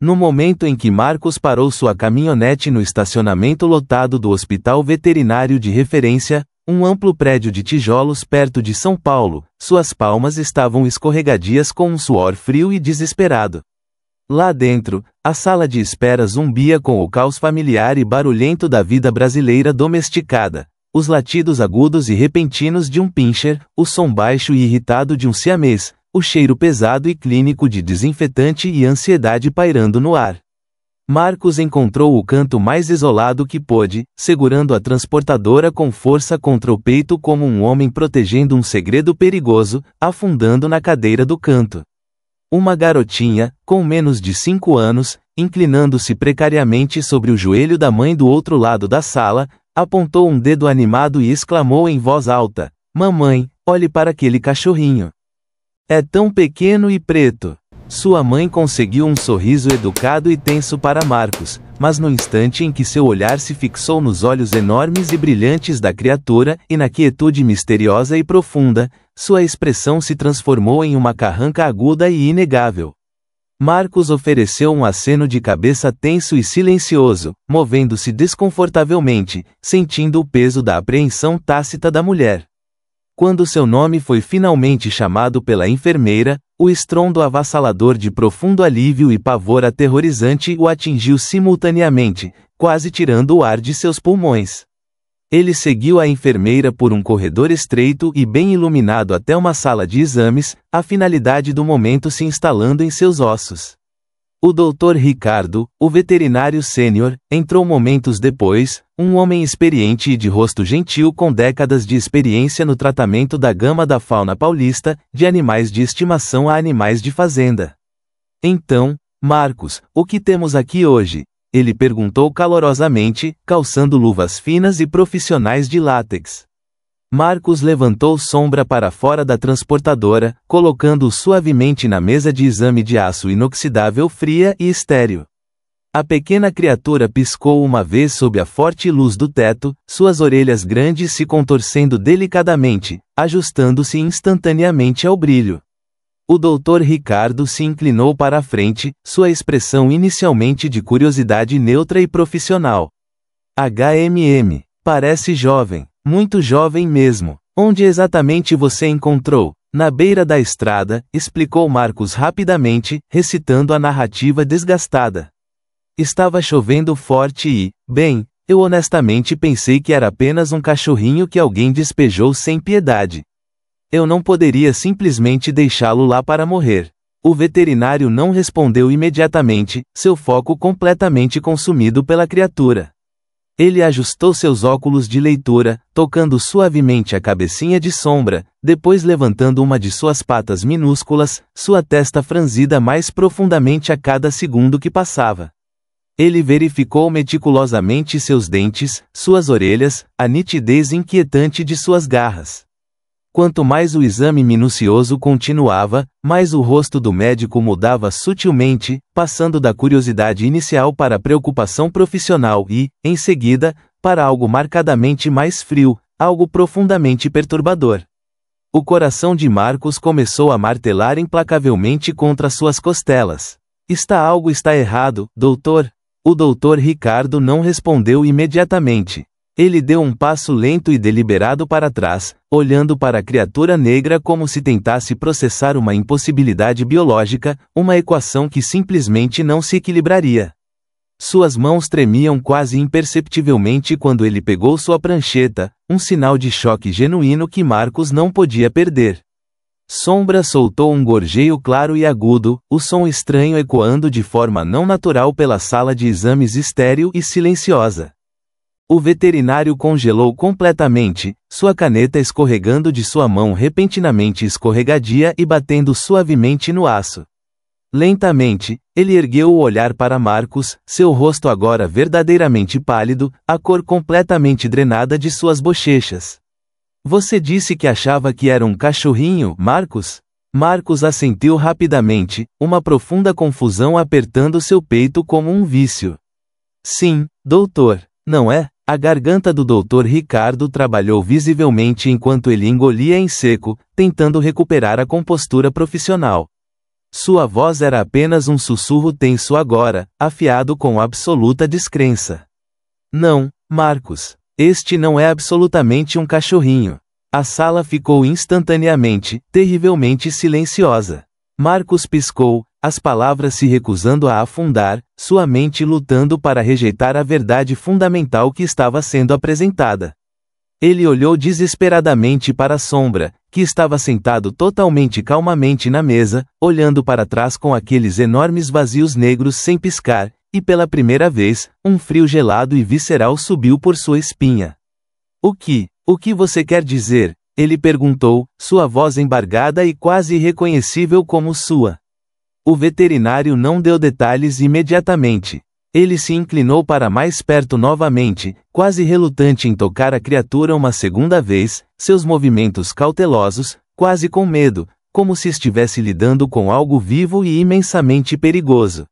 No momento em que Marcos parou sua caminhonete no estacionamento lotado do Hospital Veterinário de Referência, um amplo prédio de tijolos perto de São Paulo, suas palmas estavam escorregadias com um suor frio e desesperado. Lá dentro, a sala de espera zumbia com o caos familiar e barulhento da vida brasileira domesticada, os latidos agudos e repentinos de um pincher, o som baixo e irritado de um siamês, o cheiro pesado e clínico de desinfetante e ansiedade pairando no ar. Marcos encontrou o canto mais isolado que pôde, segurando a transportadora com força contra o peito como um homem protegendo um segredo perigoso, afundando na cadeira do canto. Uma garotinha, com menos de 5 anos, inclinando-se precariamente sobre o joelho da mãe do outro lado da sala, apontou um dedo animado e exclamou em voz alta: "Mamãe, olhe para aquele cachorrinho. É tão pequeno e preto." Sua mãe conseguiu um sorriso educado e tenso para Marcos, mas no instante em que seu olhar se fixou nos olhos enormes e brilhantes da criatura, e na quietude misteriosa e profunda, sua expressão se transformou em uma carranca aguda e inegável. Marcos ofereceu um aceno de cabeça tenso e silencioso, movendo-se desconfortavelmente, sentindo o peso da apreensão tácita da mulher. Quando seu nome foi finalmente chamado pela enfermeira, o estrondo avassalador de profundo alívio e pavor aterrorizante o atingiu simultaneamente, quase tirando o ar de seus pulmões. Ele seguiu a enfermeira por um corredor estreito e bem iluminado até uma sala de exames, a finalidade do momento se instalando em seus ossos. O Dr. Ricardo, o veterinário sênior, entrou momentos depois, um homem experiente e de rosto gentil com décadas de experiência no tratamento da gama da fauna paulista, de animais de estimação a animais de fazenda. "Então, Marcos, o que temos aqui hoje?" ele perguntou calorosamente, calçando luvas finas e profissionais de látex. Marcos levantou Sombra para fora da transportadora, colocando-o suavemente na mesa de exame de aço inoxidável fria e estéril. A pequena criatura piscou uma vez sob a forte luz do teto, suas orelhas grandes se contorcendo delicadamente, ajustando-se instantaneamente ao brilho. O Dr. Ricardo se inclinou para a frente, sua expressão inicialmente de curiosidade neutra e profissional. "HMM, parece jovem. Muito jovem mesmo. Onde exatamente você encontrou?" "Na beira da estrada", explicou Marcos rapidamente, recitando a narrativa desgastada. "Estava chovendo forte e, bem, eu honestamente pensei que era apenas um cachorrinho que alguém despejou sem piedade. Eu não poderia simplesmente deixá-lo lá para morrer." O veterinário não respondeu imediatamente, seu foco completamente consumido pela criatura. Ele ajustou seus óculos de leitura, tocando suavemente a cabecinha de Sombra, depois levantando uma de suas patas minúsculas, sua testa franzida mais profundamente a cada segundo que passava. Ele verificou meticulosamente seus dentes, suas orelhas, a nitidez inquietante de suas garras. Quanto mais o exame minucioso continuava, mais o rosto do médico mudava sutilmente, passando da curiosidade inicial para a preocupação profissional e, em seguida, para algo marcadamente mais frio, algo profundamente perturbador. O coração de Marcos começou a martelar implacavelmente contra suas costelas. Algo está errado, doutor. O doutor Ricardo não respondeu imediatamente. Ele deu um passo lento e deliberado para trás, olhando para a criatura negra como se tentasse processar uma impossibilidade biológica, uma equação que simplesmente não se equilibraria. Suas mãos tremiam quase imperceptivelmente quando ele pegou sua prancheta, um sinal de choque genuíno que Marcos não podia perder. Sombra soltou um gorjeio claro e agudo, o som estranho ecoando de forma não natural pela sala de exames estéril e silenciosa. O veterinário congelou completamente, sua caneta escorregando de sua mão repentinamente escorregadia e batendo suavemente no aço. Lentamente, ele ergueu o olhar para Marcos, seu rosto agora verdadeiramente pálido, a cor completamente drenada de suas bochechas. Você disse que achava que era um cachorrinho, Marcos? Marcos assentiu rapidamente, uma profunda confusão apertando seu peito como um vício. Sim, doutor, não é? A garganta do doutor Ricardo trabalhou visivelmente enquanto ele engolia em seco, tentando recuperar a compostura profissional. Sua voz era apenas um sussurro tenso agora, afiado com absoluta descrença. Não, Marcos. Este não é absolutamente um cachorrinho. A sala ficou instantaneamente, terrivelmente silenciosa. Marcos piscou, as palavras se recusando a afundar, sua mente lutando para rejeitar a verdade fundamental que estava sendo apresentada. Ele olhou desesperadamente para a Sombra, que estava sentado totalmente calmamente na mesa, olhando para trás com aqueles enormes vazios negros sem piscar, e pela primeira vez, um frio gelado e visceral subiu por sua espinha. O que você quer dizer? Ele perguntou, sua voz embargada e quase irreconhecível como sua. O veterinário não deu detalhes imediatamente. Ele se inclinou para mais perto novamente, quase relutante em tocar a criatura uma segunda vez, seus movimentos cautelosos, quase com medo, como se estivesse lidando com algo vivo e imensamente perigoso.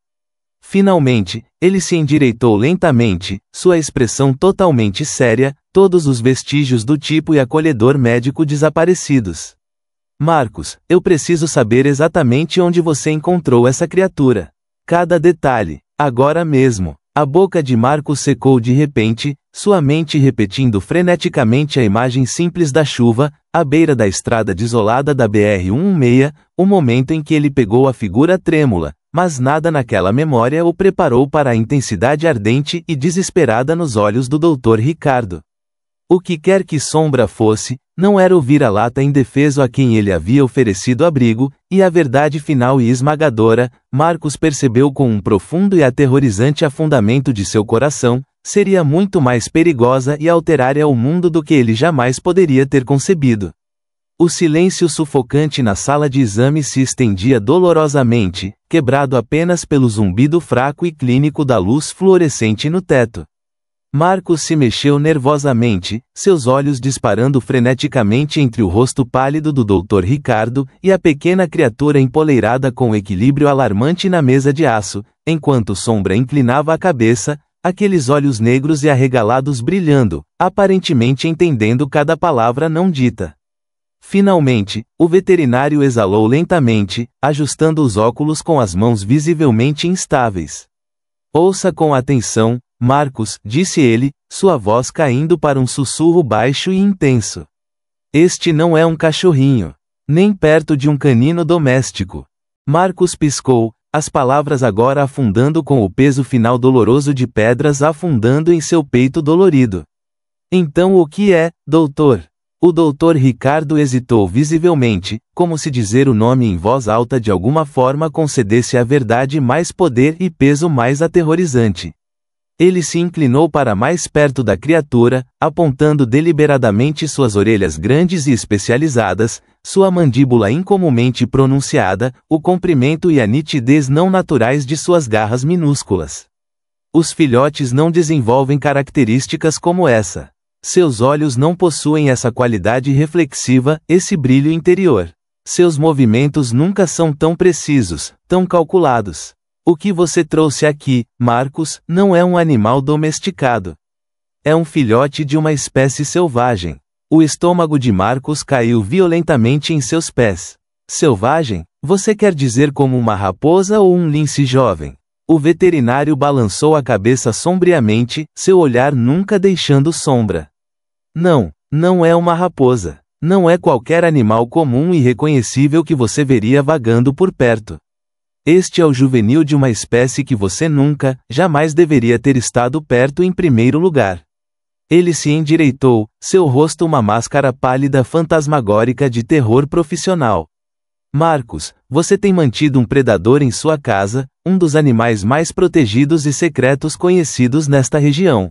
Finalmente, ele se endireitou lentamente, sua expressão totalmente séria, todos os vestígios do tipo e acolhedor médico desaparecidos. Marcos, eu preciso saber exatamente onde você encontrou essa criatura. Cada detalhe, agora mesmo. A boca de Marcos secou de repente, sua mente repetindo freneticamente a imagem simples da chuva, à beira da estrada desolada da BR-116, o momento em que ele pegou a figura trêmula, mas nada naquela memória o preparou para a intensidade ardente e desesperada nos olhos do Dr. Ricardo. O que quer que Sombra fosse, não era o vira-lata indefeso a quem ele havia oferecido abrigo, e a verdade final e esmagadora, Marcos percebeu com um profundo e aterrorizante afundamento de seu coração, seria muito mais perigosa e alteraria o mundo do que ele jamais poderia ter concebido. O silêncio sufocante na sala de exame se estendia dolorosamente, quebrado apenas pelo zumbido fraco e clínico da luz fluorescente no teto. Marcos se mexeu nervosamente, seus olhos disparando freneticamente entre o rosto pálido do Dr. Ricardo e a pequena criatura empoleirada com equilíbrio alarmante na mesa de aço, enquanto Sombra inclinava a cabeça, aqueles olhos negros e arregalados brilhando, aparentemente entendendo cada palavra não dita. Finalmente, o veterinário exalou lentamente, ajustando os óculos com as mãos visivelmente instáveis. Ouça com atenção, Marcos, disse ele, sua voz caindo para um sussurro baixo e intenso. Este não é um cachorrinho. Nem perto de um canino doméstico. Marcos piscou, as palavras agora afundando com o peso final doloroso de pedras afundando em seu peito dolorido. Então o que é, doutor? O Dr. Ricardo hesitou visivelmente, como se dizer o nome em voz alta de alguma forma concedesse à verdade mais poder e peso mais aterrorizante. Ele se inclinou para mais perto da criatura, apontando deliberadamente suas orelhas grandes e especializadas, sua mandíbula incomumente pronunciada, o comprimento e a nitidez não naturais de suas garras minúsculas. Os filhotes não desenvolvem características como essa. Seus olhos não possuem essa qualidade reflexiva, esse brilho interior. Seus movimentos nunca são tão precisos, tão calculados. O que você trouxe aqui, Marcos, não é um animal domesticado. É um filhote de uma espécie selvagem. O estômago de Marcos caiu violentamente em seus pés. Selvagem? Você quer dizer como uma raposa ou um lince jovem? O veterinário balançou a cabeça sombriamente, seu olhar nunca deixando sombra. Não, não é uma raposa. Não é qualquer animal comum e reconhecível que você veria vagando por perto. Este é o juvenil de uma espécie que você nunca, jamais deveria ter estado perto em primeiro lugar. Ele se endireitou, seu rosto uma máscara pálida fantasmagórica de terror profissional. Marcos, você tem mantido um predador em sua casa, um dos animais mais protegidos e secretos conhecidos nesta região.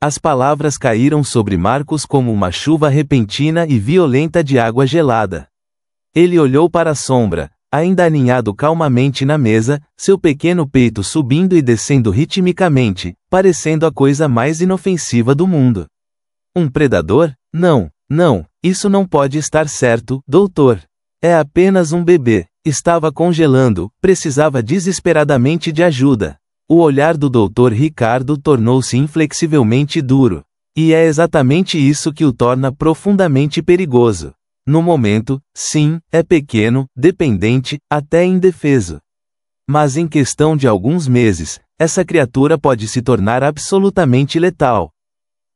As palavras caíram sobre Marcos como uma chuva repentina e violenta de água gelada. Ele olhou para a sombra, ainda aninhado calmamente na mesa, seu pequeno peito subindo e descendo ritmicamente, parecendo a coisa mais inofensiva do mundo. Um predador? Não, não, isso não pode estar certo, doutor. É apenas um bebê. Estava congelando, precisava desesperadamente de ajuda. O olhar do Dr. Ricardo tornou-se inflexivelmente duro. E é exatamente isso que o torna profundamente perigoso. No momento, sim, é pequeno, dependente, até indefeso. Mas em questão de alguns meses, essa criatura pode se tornar absolutamente letal.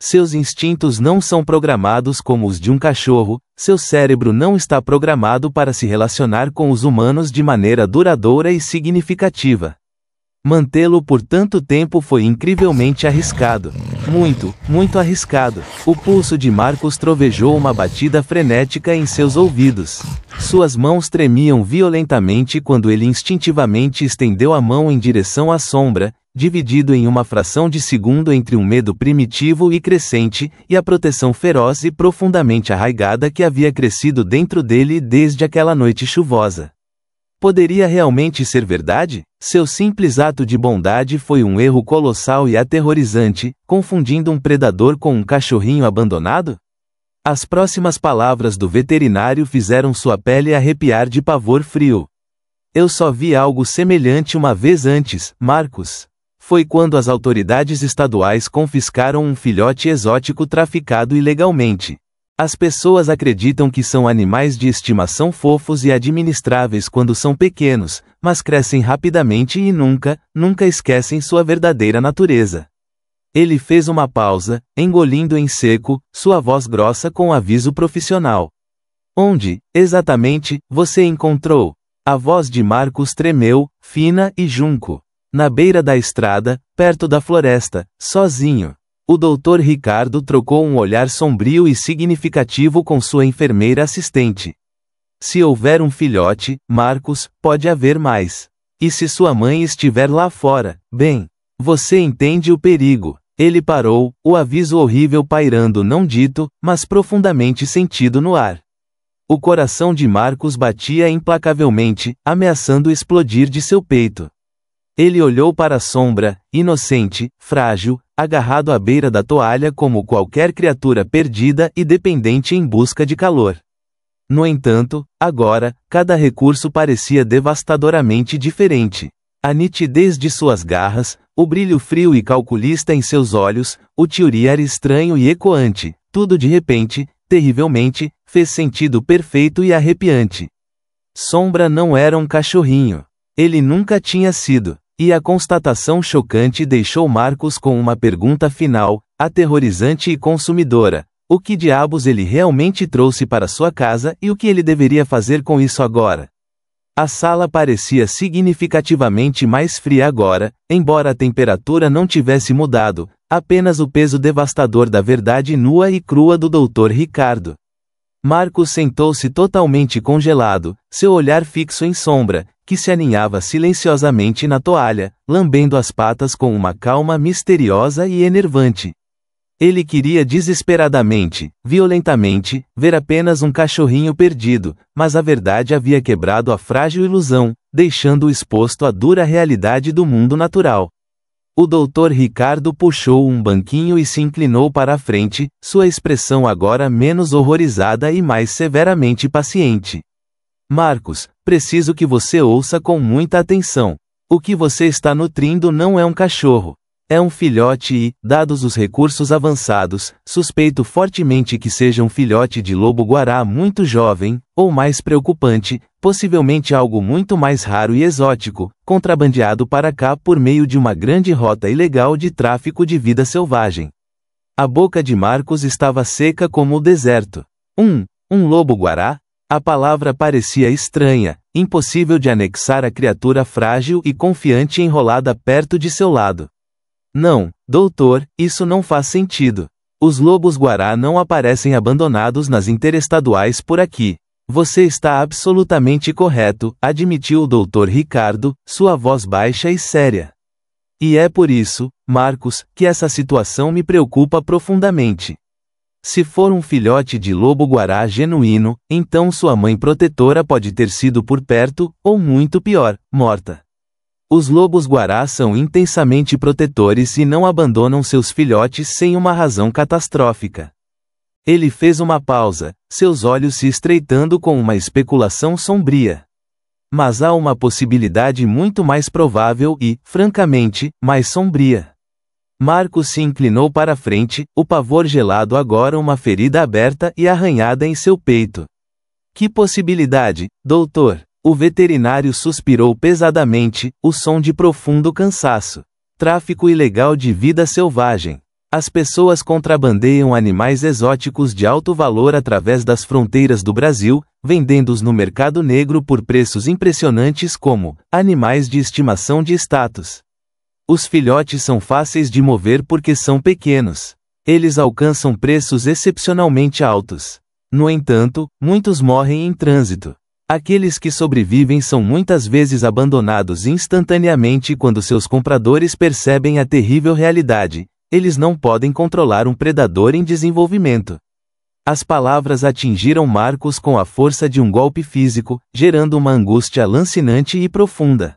Seus instintos não são programados como os de um cachorro, seu cérebro não está programado para se relacionar com os humanos de maneira duradoura e significativa. Mantê-lo por tanto tempo foi incrivelmente arriscado. Muito, muito arriscado. O pulso de Marcos trovejou uma batida frenética em seus ouvidos. Suas mãos tremiam violentamente quando ele instintivamente estendeu a mão em direção à sombra, dividido em uma fração de segundo entre um medo primitivo e crescente, e a proteção feroz e profundamente arraigada que havia crescido dentro dele desde aquela noite chuvosa. Poderia realmente ser verdade? Seu simples ato de bondade foi um erro colossal e aterrorizante, confundindo um predador com um cachorrinho abandonado? As próximas palavras do veterinário fizeram sua pele arrepiar de pavor frio. Eu só vi algo semelhante uma vez antes, Marcos. Foi quando as autoridades estaduais confiscaram um filhote exótico traficado ilegalmente. As pessoas acreditam que são animais de estimação fofos e administráveis quando são pequenos, mas crescem rapidamente e nunca esquecem sua verdadeira natureza. Ele fez uma pausa, engolindo em seco, sua voz grossa com aviso profissional. Onde, exatamente, você encontrou? A voz de Marcos tremeu, fina e junco. Na beira da estrada, perto da floresta, sozinho. O Dr. Ricardo trocou um olhar sombrio e significativo com sua enfermeira assistente. Se houver um filhote, Marcos, pode haver mais. E se sua mãe estiver lá fora, bem, você entende o perigo. Ele parou, o aviso horrível pairando não dito, mas profundamente sentido no ar. O coração de Marcos batia implacavelmente, ameaçando explodir de seu peito. Ele olhou para a sombra, inocente, frágil, agarrado à beira da toalha como qualquer criatura perdida e dependente em busca de calor. No entanto, agora, cada recurso parecia devastadoramente diferente. A nitidez de suas garras, o brilho frio e calculista em seus olhos, o tiuriar estranho e ecoante, tudo de repente, terrivelmente, fez sentido perfeito e arrepiante. Sombra não era um cachorrinho. Ele nunca tinha sido. E a constatação chocante deixou Marcos com uma pergunta final, aterrorizante e consumidora. O que diabos ele realmente trouxe para sua casa e o que ele deveria fazer com isso agora? A sala parecia significativamente mais fria agora, embora a temperatura não tivesse mudado, apenas o peso devastador da verdade nua e crua do Dr. Ricardo. Marcos sentou-se totalmente congelado, seu olhar fixo em sombra, que se aninhava silenciosamente na toalha, lambendo as patas com uma calma misteriosa e enervante. Ele queria desesperadamente, violentamente, ver apenas um cachorrinho perdido, mas a verdade havia quebrado a frágil ilusão, deixando-o exposto à dura realidade do mundo natural. O Dr. Ricardo puxou um banquinho e se inclinou para a frente, sua expressão agora menos horrorizada e mais severamente paciente. Marcos, preciso que você ouça com muita atenção. O que você está nutrindo não é um cachorro. É um filhote e, dados os recursos avançados, suspeito fortemente que seja um filhote de lobo-guará muito jovem, ou mais preocupante, possivelmente algo muito mais raro e exótico, contrabandeado para cá por meio de uma grande rota ilegal de tráfico de vida selvagem. A boca de Marcos estava seca como o deserto. Um lobo-guará? A palavra parecia estranha, impossível de anexar a criatura frágil e confiante enrolada perto de seu lado. Não, doutor, isso não faz sentido. Os lobos-guará não aparecem abandonados nas interestaduais por aqui. Você está absolutamente correto, admitiu o Dr. Ricardo, sua voz baixa e séria. E é por isso, Marcos, que essa situação me preocupa profundamente. Se for um filhote de lobo-guará genuíno, então sua mãe protetora pode ter sido por perto, ou muito pior, morta. Os lobos-guará são intensamente protetores e não abandonam seus filhotes sem uma razão catastrófica. Ele fez uma pausa, seus olhos se estreitando com uma especulação sombria. Mas há uma possibilidade muito mais provável e, francamente, mais sombria. Marcos se inclinou para a frente, o pavor gelado agora uma ferida aberta e arranhada em seu peito. Que possibilidade, doutor? O veterinário suspirou pesadamente, o som de profundo cansaço. Tráfico ilegal de vida selvagem. As pessoas contrabandeiam animais exóticos de alto valor através das fronteiras do Brasil, vendendo-os no mercado negro por preços impressionantes como animais de estimação de status. Os filhotes são fáceis de mover porque são pequenos. Eles alcançam preços excepcionalmente altos. No entanto, muitos morrem em trânsito. Aqueles que sobrevivem são muitas vezes abandonados instantaneamente quando seus compradores percebem a terrível realidade. Eles não podem controlar um predador em desenvolvimento. As palavras atingiram Marcos com a força de um golpe físico, gerando uma angústia lancinante e profunda.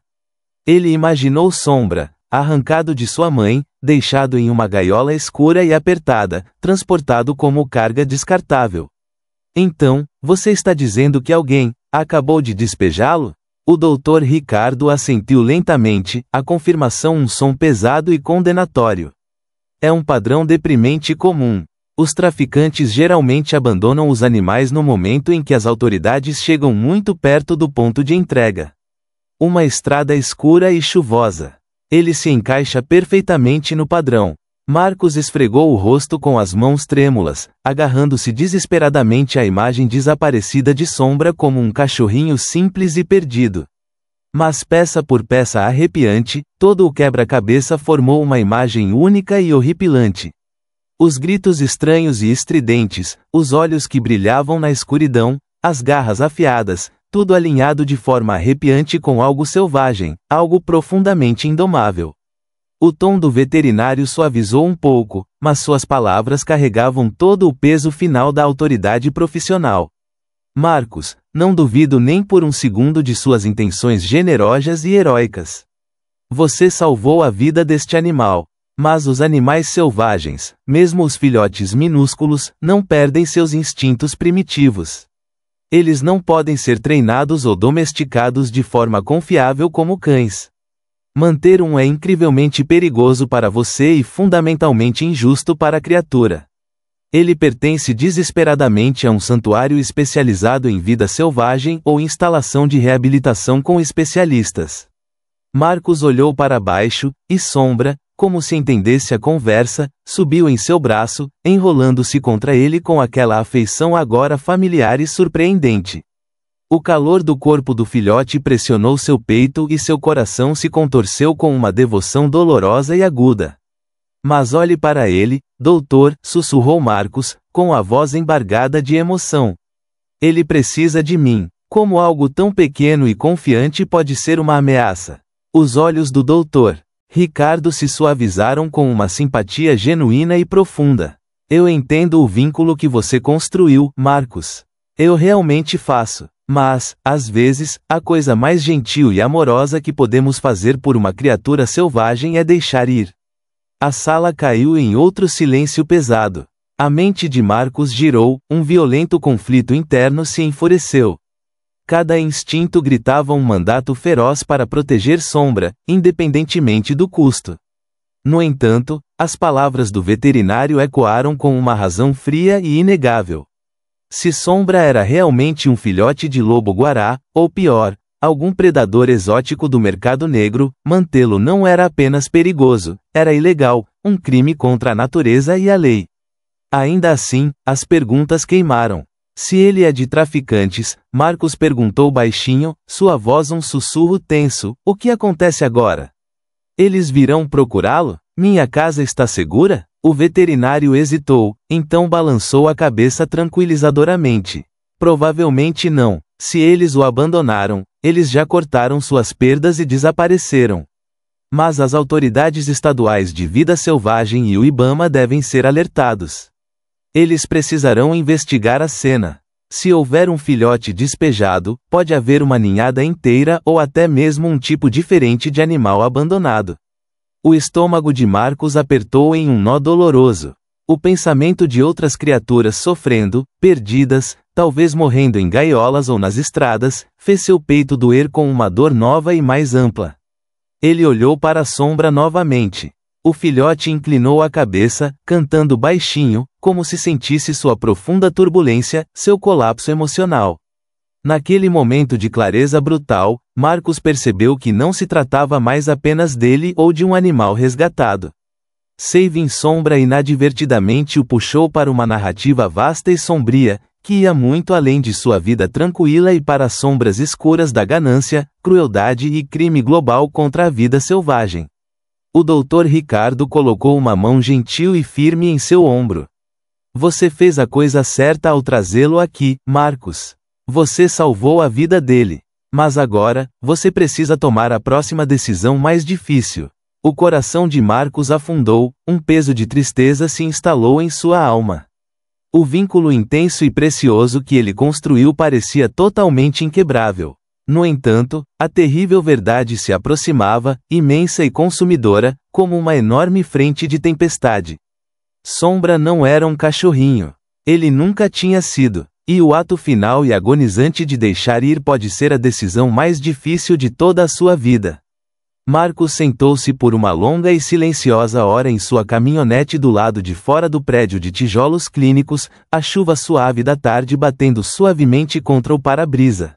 Ele imaginou Sombra, arrancado de sua mãe, deixado em uma gaiola escura e apertada, transportado como carga descartável. Então, você está dizendo que alguém acabou de despejá-lo? O Dr. Ricardo assentiu lentamente, a confirmação um som pesado e condenatório. É um padrão deprimente comum. Os traficantes geralmente abandonam os animais no momento em que as autoridades chegam muito perto do ponto de entrega. Uma estrada escura e chuvosa. Ele se encaixa perfeitamente no padrão. Marcos esfregou o rosto com as mãos trêmulas, agarrando-se desesperadamente à imagem desaparecida de Sombra como um cachorrinho simples e perdido. Mas peça por peça arrepiante, todo o quebra-cabeça formou uma imagem única e horripilante. Os gritos estranhos e estridentes, os olhos que brilhavam na escuridão, as garras afiadas, tudo alinhado de forma arrepiante com algo selvagem, algo profundamente indomável. O tom do veterinário suavizou um pouco, mas suas palavras carregavam todo o peso final da autoridade profissional. Marcos, não duvido nem por um segundo de suas intenções generosas e heróicas. Você salvou a vida deste animal. Mas os animais selvagens, mesmo os filhotes minúsculos, não perdem seus instintos primitivos. Eles não podem ser treinados ou domesticados de forma confiável como cães. Manter um é incrivelmente perigoso para você e fundamentalmente injusto para a criatura. Ele pertence desesperadamente a um santuário especializado em vida selvagem ou instalação de reabilitação com especialistas. Marcos olhou para baixo, e Sombra, como se entendesse a conversa, subiu em seu braço, enrolando-se contra ele com aquela afeição agora familiar e surpreendente. O calor do corpo do filhote pressionou seu peito e seu coração se contorceu com uma devoção dolorosa e aguda. Mas olhe para ele, doutor, sussurrou Marcos, com a voz embargada de emoção. Ele precisa de mim. Como algo tão pequeno e confiante pode ser uma ameaça? Os olhos do Dr. Ricardo se suavizaram com uma simpatia genuína e profunda. Eu entendo o vínculo que você construiu, Marcos. Eu realmente faço. Mas, às vezes, a coisa mais gentil e amorosa que podemos fazer por uma criatura selvagem é deixar ir. A sala caiu em outro silêncio pesado. A mente de Marcos girou, um violento conflito interno se enfureceu. Cada instinto gritava um mandato feroz para proteger Sombra, independentemente do custo. No entanto, as palavras do veterinário ecoaram com uma razão fria e inegável. Se Sombra era realmente um filhote de lobo-guará, ou pior, algum predador exótico do mercado negro, mantê-lo não era apenas perigoso, era ilegal, um crime contra a natureza e a lei. Ainda assim, as perguntas queimaram. Se ele é de traficantes, Marcos perguntou baixinho, sua voz um sussurro tenso, o que acontece agora? Eles virão procurá-lo? Minha casa está segura? O veterinário hesitou, então balançou a cabeça tranquilizadoramente. Provavelmente não. Se eles o abandonaram, eles já cortaram suas perdas e desapareceram. Mas as autoridades estaduais de vida selvagem e o IBAMA devem ser alertados. Eles precisarão investigar a cena. Se houver um filhote despejado, pode haver uma ninhada inteira ou até mesmo um tipo diferente de animal abandonado. O estômago de Marcos apertou em um nó doloroso. O pensamento de outras criaturas sofrendo, perdidas, talvez morrendo em gaiolas ou nas estradas, fez seu peito doer com uma dor nova e mais ampla. Ele olhou para a Sombra novamente. O filhote inclinou a cabeça, cantando baixinho, como se sentisse sua profunda turbulência, seu colapso emocional. Naquele momento de clareza brutal, Marcos percebeu que não se tratava mais apenas dele ou de um animal resgatado. Saving Sombra inadvertidamente o puxou para uma narrativa vasta e sombria, que ia muito além de sua vida tranquila e para as sombras escuras da ganância, crueldade e crime global contra a vida selvagem. O Dr. Ricardo colocou uma mão gentil e firme em seu ombro. Você fez a coisa certa ao trazê-lo aqui, Marcos. Você salvou a vida dele. Mas agora, você precisa tomar a próxima decisão mais difícil. O coração de Marcos afundou, um peso de tristeza se instalou em sua alma. O vínculo intenso e precioso que ele construiu parecia totalmente inquebrável. No entanto, a terrível verdade se aproximava, imensa e consumidora, como uma enorme frente de tempestade. Sombra não era um cachorrinho. Ele nunca tinha sido. E o ato final e agonizante de deixar ir pode ser a decisão mais difícil de toda a sua vida. Marcos sentou-se por uma longa e silenciosa hora em sua caminhonete do lado de fora do prédio de tijolos clínicos, a chuva suave da tarde batendo suavemente contra o para-brisa.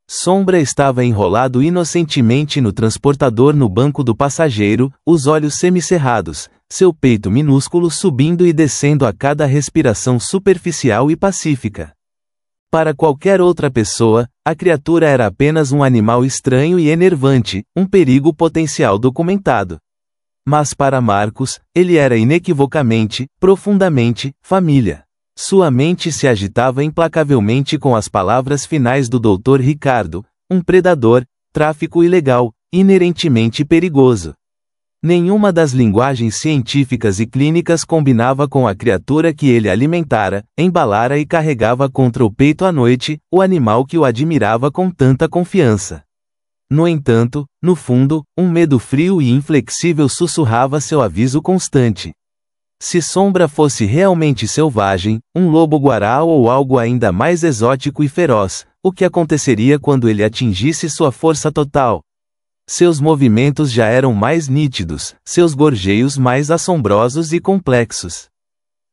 Sombra estava enrolado inocentemente no transportador no banco do passageiro, os olhos semicerrados, seu peito minúsculo subindo e descendo a cada respiração superficial e pacífica. Para qualquer outra pessoa, a criatura era apenas um animal estranho e enervante, um perigo potencial documentado. Mas para Marcos, ele era inequivocamente, profundamente, família. Sua mente se agitava implacavelmente com as palavras finais do Dr. Ricardo, um predador, tráfico ilegal, inerentemente perigoso. Nenhuma das linguagens científicas e clínicas combinava com a criatura que ele alimentara, embalara e carregava contra o peito à noite, o animal que o admirava com tanta confiança. No entanto, no fundo, um medo frio e inflexível sussurrava seu aviso constante. Se Sombra fosse realmente selvagem, um lobo-guará ou algo ainda mais exótico e feroz, o que aconteceria quando ele atingisse sua força total? Seus movimentos já eram mais nítidos, seus gorjeios mais assombrosos e complexos.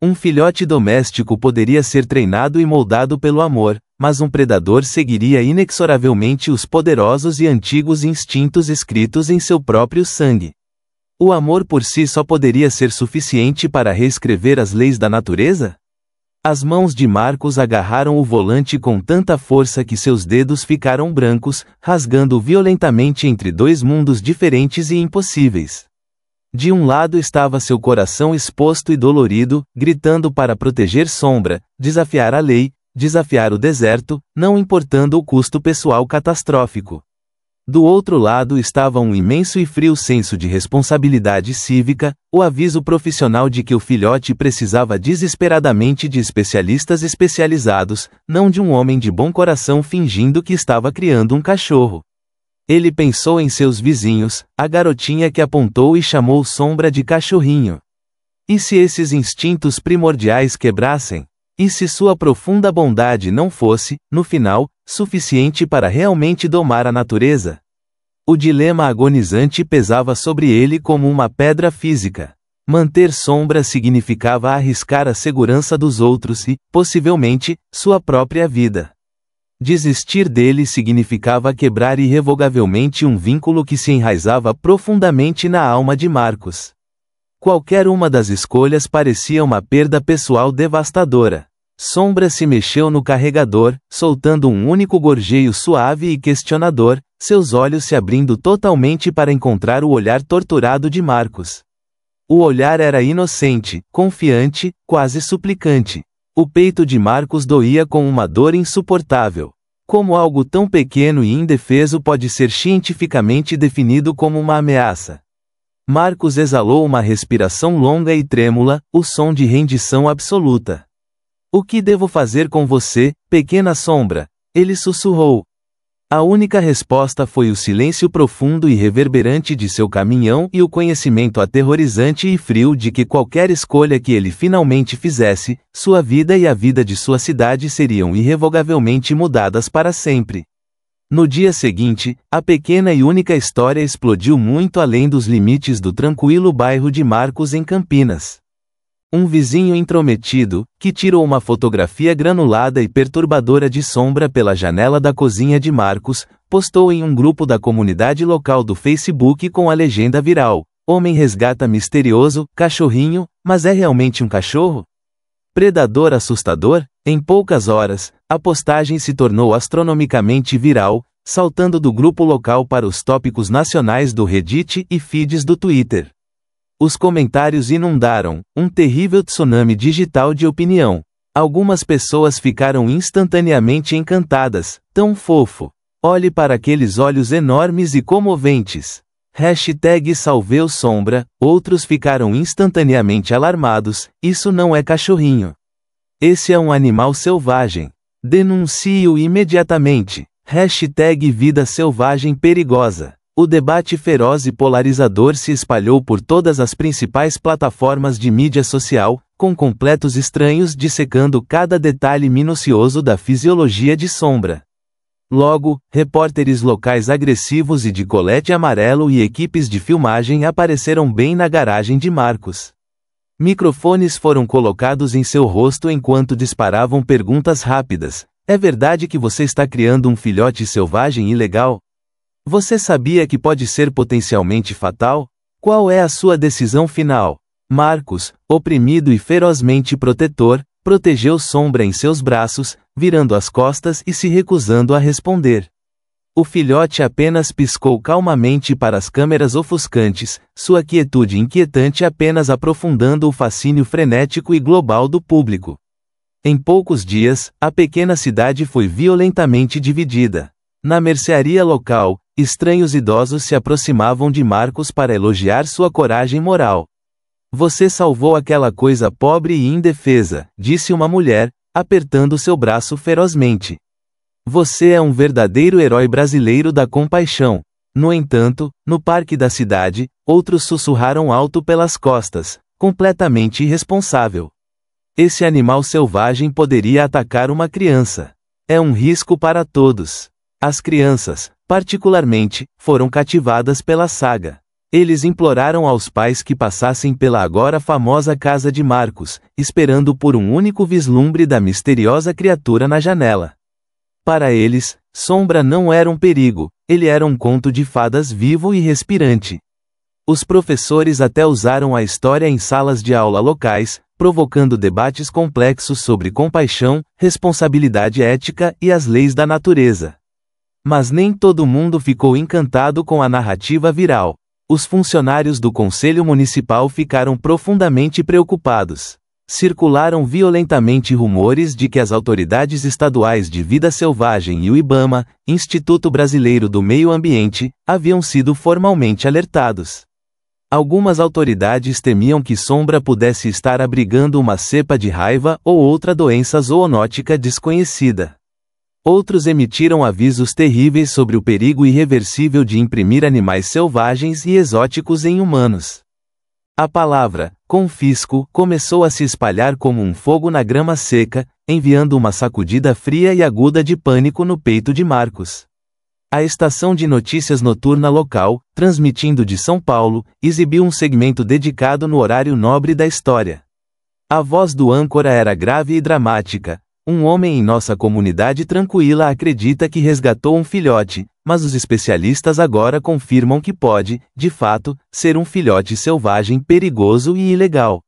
Um filhote doméstico poderia ser treinado e moldado pelo amor, mas um predador seguiria inexoravelmente os poderosos e antigos instintos escritos em seu próprio sangue. O amor por si só poderia ser suficiente para reescrever as leis da natureza? As mãos de Marcos agarraram o volante com tanta força que seus dedos ficaram brancos, rasgando violentamente entre dois mundos diferentes e impossíveis. De um lado estava seu coração exposto e dolorido, gritando para proteger Sombra, desafiar a lei, desafiar o deserto, não importando o custo pessoal catastrófico. Do outro lado estava um imenso e frio senso de responsabilidade cívica, o aviso profissional de que o filhote precisava desesperadamente de especialistas especializados, não de um homem de bom coração fingindo que estava criando um cachorro. Ele pensou em seus vizinhos, a garotinha que apontou e chamou Sombra de cachorrinho. E se esses instintos primordiais quebrassem? E se sua profunda bondade não fosse, no final, suficiente para realmente domar a natureza? O dilema agonizante pesava sobre ele como uma pedra física. Manter Sombra significava arriscar a segurança dos outros e, possivelmente, sua própria vida. Desistir dele significava quebrar irrevogavelmente um vínculo que se enraizava profundamente na alma de Marcos. Qualquer uma das escolhas parecia uma perda pessoal devastadora. Sombra se mexeu no carregador, soltando um único gorjeio suave e questionador, seus olhos se abrindo totalmente para encontrar o olhar torturado de Marcos. O olhar era inocente, confiante, quase suplicante. O peito de Marcos doía com uma dor insuportável. Como algo tão pequeno e indefeso pode ser cientificamente definido como uma ameaça? Marcos exalou uma respiração longa e trêmula, o som de rendição absoluta. O que devo fazer com você, pequena sombra? Ele sussurrou. A única resposta foi o silêncio profundo e reverberante de seu caminhão e o conhecimento aterrorizante e frio de que qualquer escolha que ele finalmente fizesse, sua vida e a vida de sua cidade seriam irrevogavelmente mudadas para sempre. No dia seguinte, a pequena e única história explodiu muito além dos limites do tranquilo bairro de Marcos em Campinas. Um vizinho intrometido, que tirou uma fotografia granulada e perturbadora de Sombra pela janela da cozinha de Marcos, postou em um grupo da comunidade local do Facebook com a legenda viral: "Homem resgata misterioso cachorrinho, mas é realmente um cachorro? Predador assustador?" Em poucas horas, a postagem se tornou astronomicamente viral, saltando do grupo local para os tópicos nacionais do Reddit e feeds do Twitter. Os comentários inundaram um terrível tsunami digital de opinião. Algumas pessoas ficaram instantaneamente encantadas. Tão fofo. Olhe para aqueles olhos enormes e comoventes. #salveu Sombra. Outros ficaram instantaneamente alarmados. Isso não é cachorrinho. Esse é um animal selvagem. Denuncie-o imediatamente. #vida selvagem perigosa. O debate feroz e polarizador se espalhou por todas as principais plataformas de mídia social, com completos estranhos dissecando cada detalhe minucioso da fisiologia de Sombra. Logo, repórteres locais agressivos e de colete amarelo e equipes de filmagem apareceram bem na garagem de Marcos. Microfones foram colocados em seu rosto enquanto disparavam perguntas rápidas. É verdade que você está criando um filhote selvagem ilegal? Você sabia que pode ser potencialmente fatal? Qual é a sua decisão final? Marcos, oprimido e ferozmente protetor, protegeu Sombra em seus braços, virando as costas e se recusando a responder. O filhote apenas piscou calmamente para as câmeras ofuscantes, sua quietude inquietante apenas aprofundando o fascínio frenético e global do público. Em poucos dias, a pequena cidade foi violentamente dividida. Na mercearia local, estranhos idosos se aproximavam de Marcos para elogiar sua coragem moral. Você salvou aquela coisa pobre e indefesa, disse uma mulher, apertando seu braço ferozmente. Você é um verdadeiro herói brasileiro da compaixão. No entanto, no parque da cidade, outros sussurraram alto pelas costas, completamente irresponsável. Esse animal selvagem poderia atacar uma criança. É um risco para todos. As crianças, particularmente, foram cativadas pela saga. Eles imploraram aos pais que passassem pela agora famosa casa de Marcos, esperando por um único vislumbre da misteriosa criatura na janela. Para eles, Sombra não era um perigo, ele era um conto de fadas vivo e respirante. Os professores até usaram a história em salas de aula locais, provocando debates complexos sobre compaixão, responsabilidade ética e as leis da natureza. Mas nem todo mundo ficou encantado com a narrativa viral. Os funcionários do Conselho Municipal ficaram profundamente preocupados. Circularam violentamente rumores de que as autoridades estaduais de vida selvagem e o IBAMA, Instituto Brasileiro do Meio Ambiente, haviam sido formalmente alertados. Algumas autoridades temiam que Sombra pudesse estar abrigando uma cepa de raiva ou outra doença zoonótica desconhecida. Outros emitiram avisos terríveis sobre o perigo irreversível de imprimir animais selvagens e exóticos em humanos. A palavra confisco começou a se espalhar como um fogo na grama seca, enviando uma sacudida fria e aguda de pânico no peito de Marcos. A estação de notícias noturna local, transmitindo de São Paulo, exibiu um segmento dedicado no horário nobre da história. A voz do âncora era grave e dramática. Um homem em nossa comunidade tranquila acredita que resgatou um filhote, mas os especialistas agora confirmam que pode, de fato, ser um filhote selvagem perigoso e ilegal.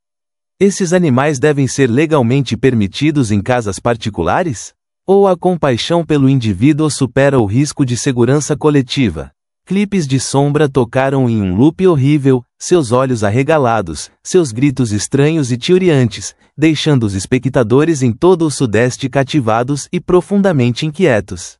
Esses animais devem ser legalmente permitidos em casas particulares? Ou a compaixão pelo indivíduo supera o risco de segurança coletiva? Clipes de Sombra tocaram em um loop horrível, seus olhos arregalados, seus gritos estranhos e tiuriantes, deixando os espectadores em todo o Sudeste cativados e profundamente inquietos.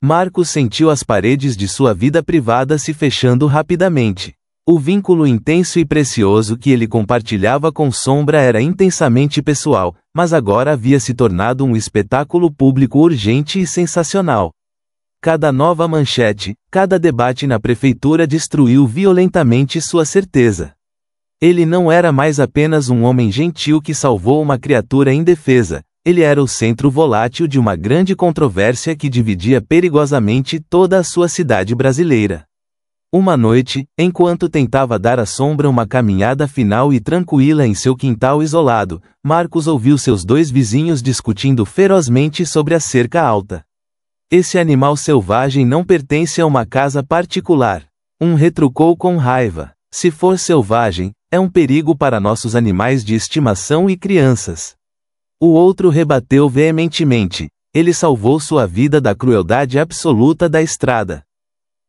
Marcos sentiu as paredes de sua vida privada se fechando rapidamente. O vínculo intenso e precioso que ele compartilhava com Sombra era intensamente pessoal, mas agora havia se tornado um espetáculo público urgente e sensacional. Cada nova manchete, cada debate na prefeitura destruiu violentamente sua certeza. Ele não era mais apenas um homem gentil que salvou uma criatura indefesa, ele era o centro volátil de uma grande controvérsia que dividia perigosamente toda a sua cidade brasileira. Uma noite, enquanto tentava dar à Sombra uma caminhada final e tranquila em seu quintal isolado, Marcos ouviu seus dois vizinhos discutindo ferozmente sobre a cerca alta. Esse animal selvagem não pertence a uma casa particular. Um retrucou com raiva. Se for selvagem, é um perigo para nossos animais de estimação e crianças. O outro rebateu veementemente. Ele salvou sua vida da crueldade absoluta da estrada.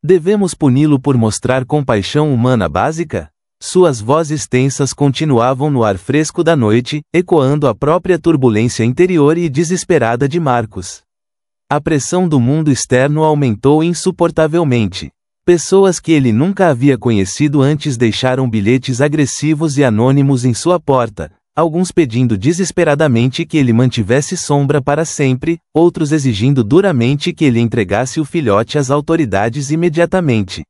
Devemos puni-lo por mostrar compaixão humana básica? Suas vozes tensas continuavam no ar fresco da noite, ecoando a própria turbulência interior e desesperada de Marcos. A pressão do mundo externo aumentou insuportavelmente. Pessoas que ele nunca havia conhecido antes deixaram bilhetes agressivos e anônimos em sua porta, alguns pedindo desesperadamente que ele mantivesse Sombra para sempre, outros exigindo duramente que ele entregasse o filhote às autoridades imediatamente.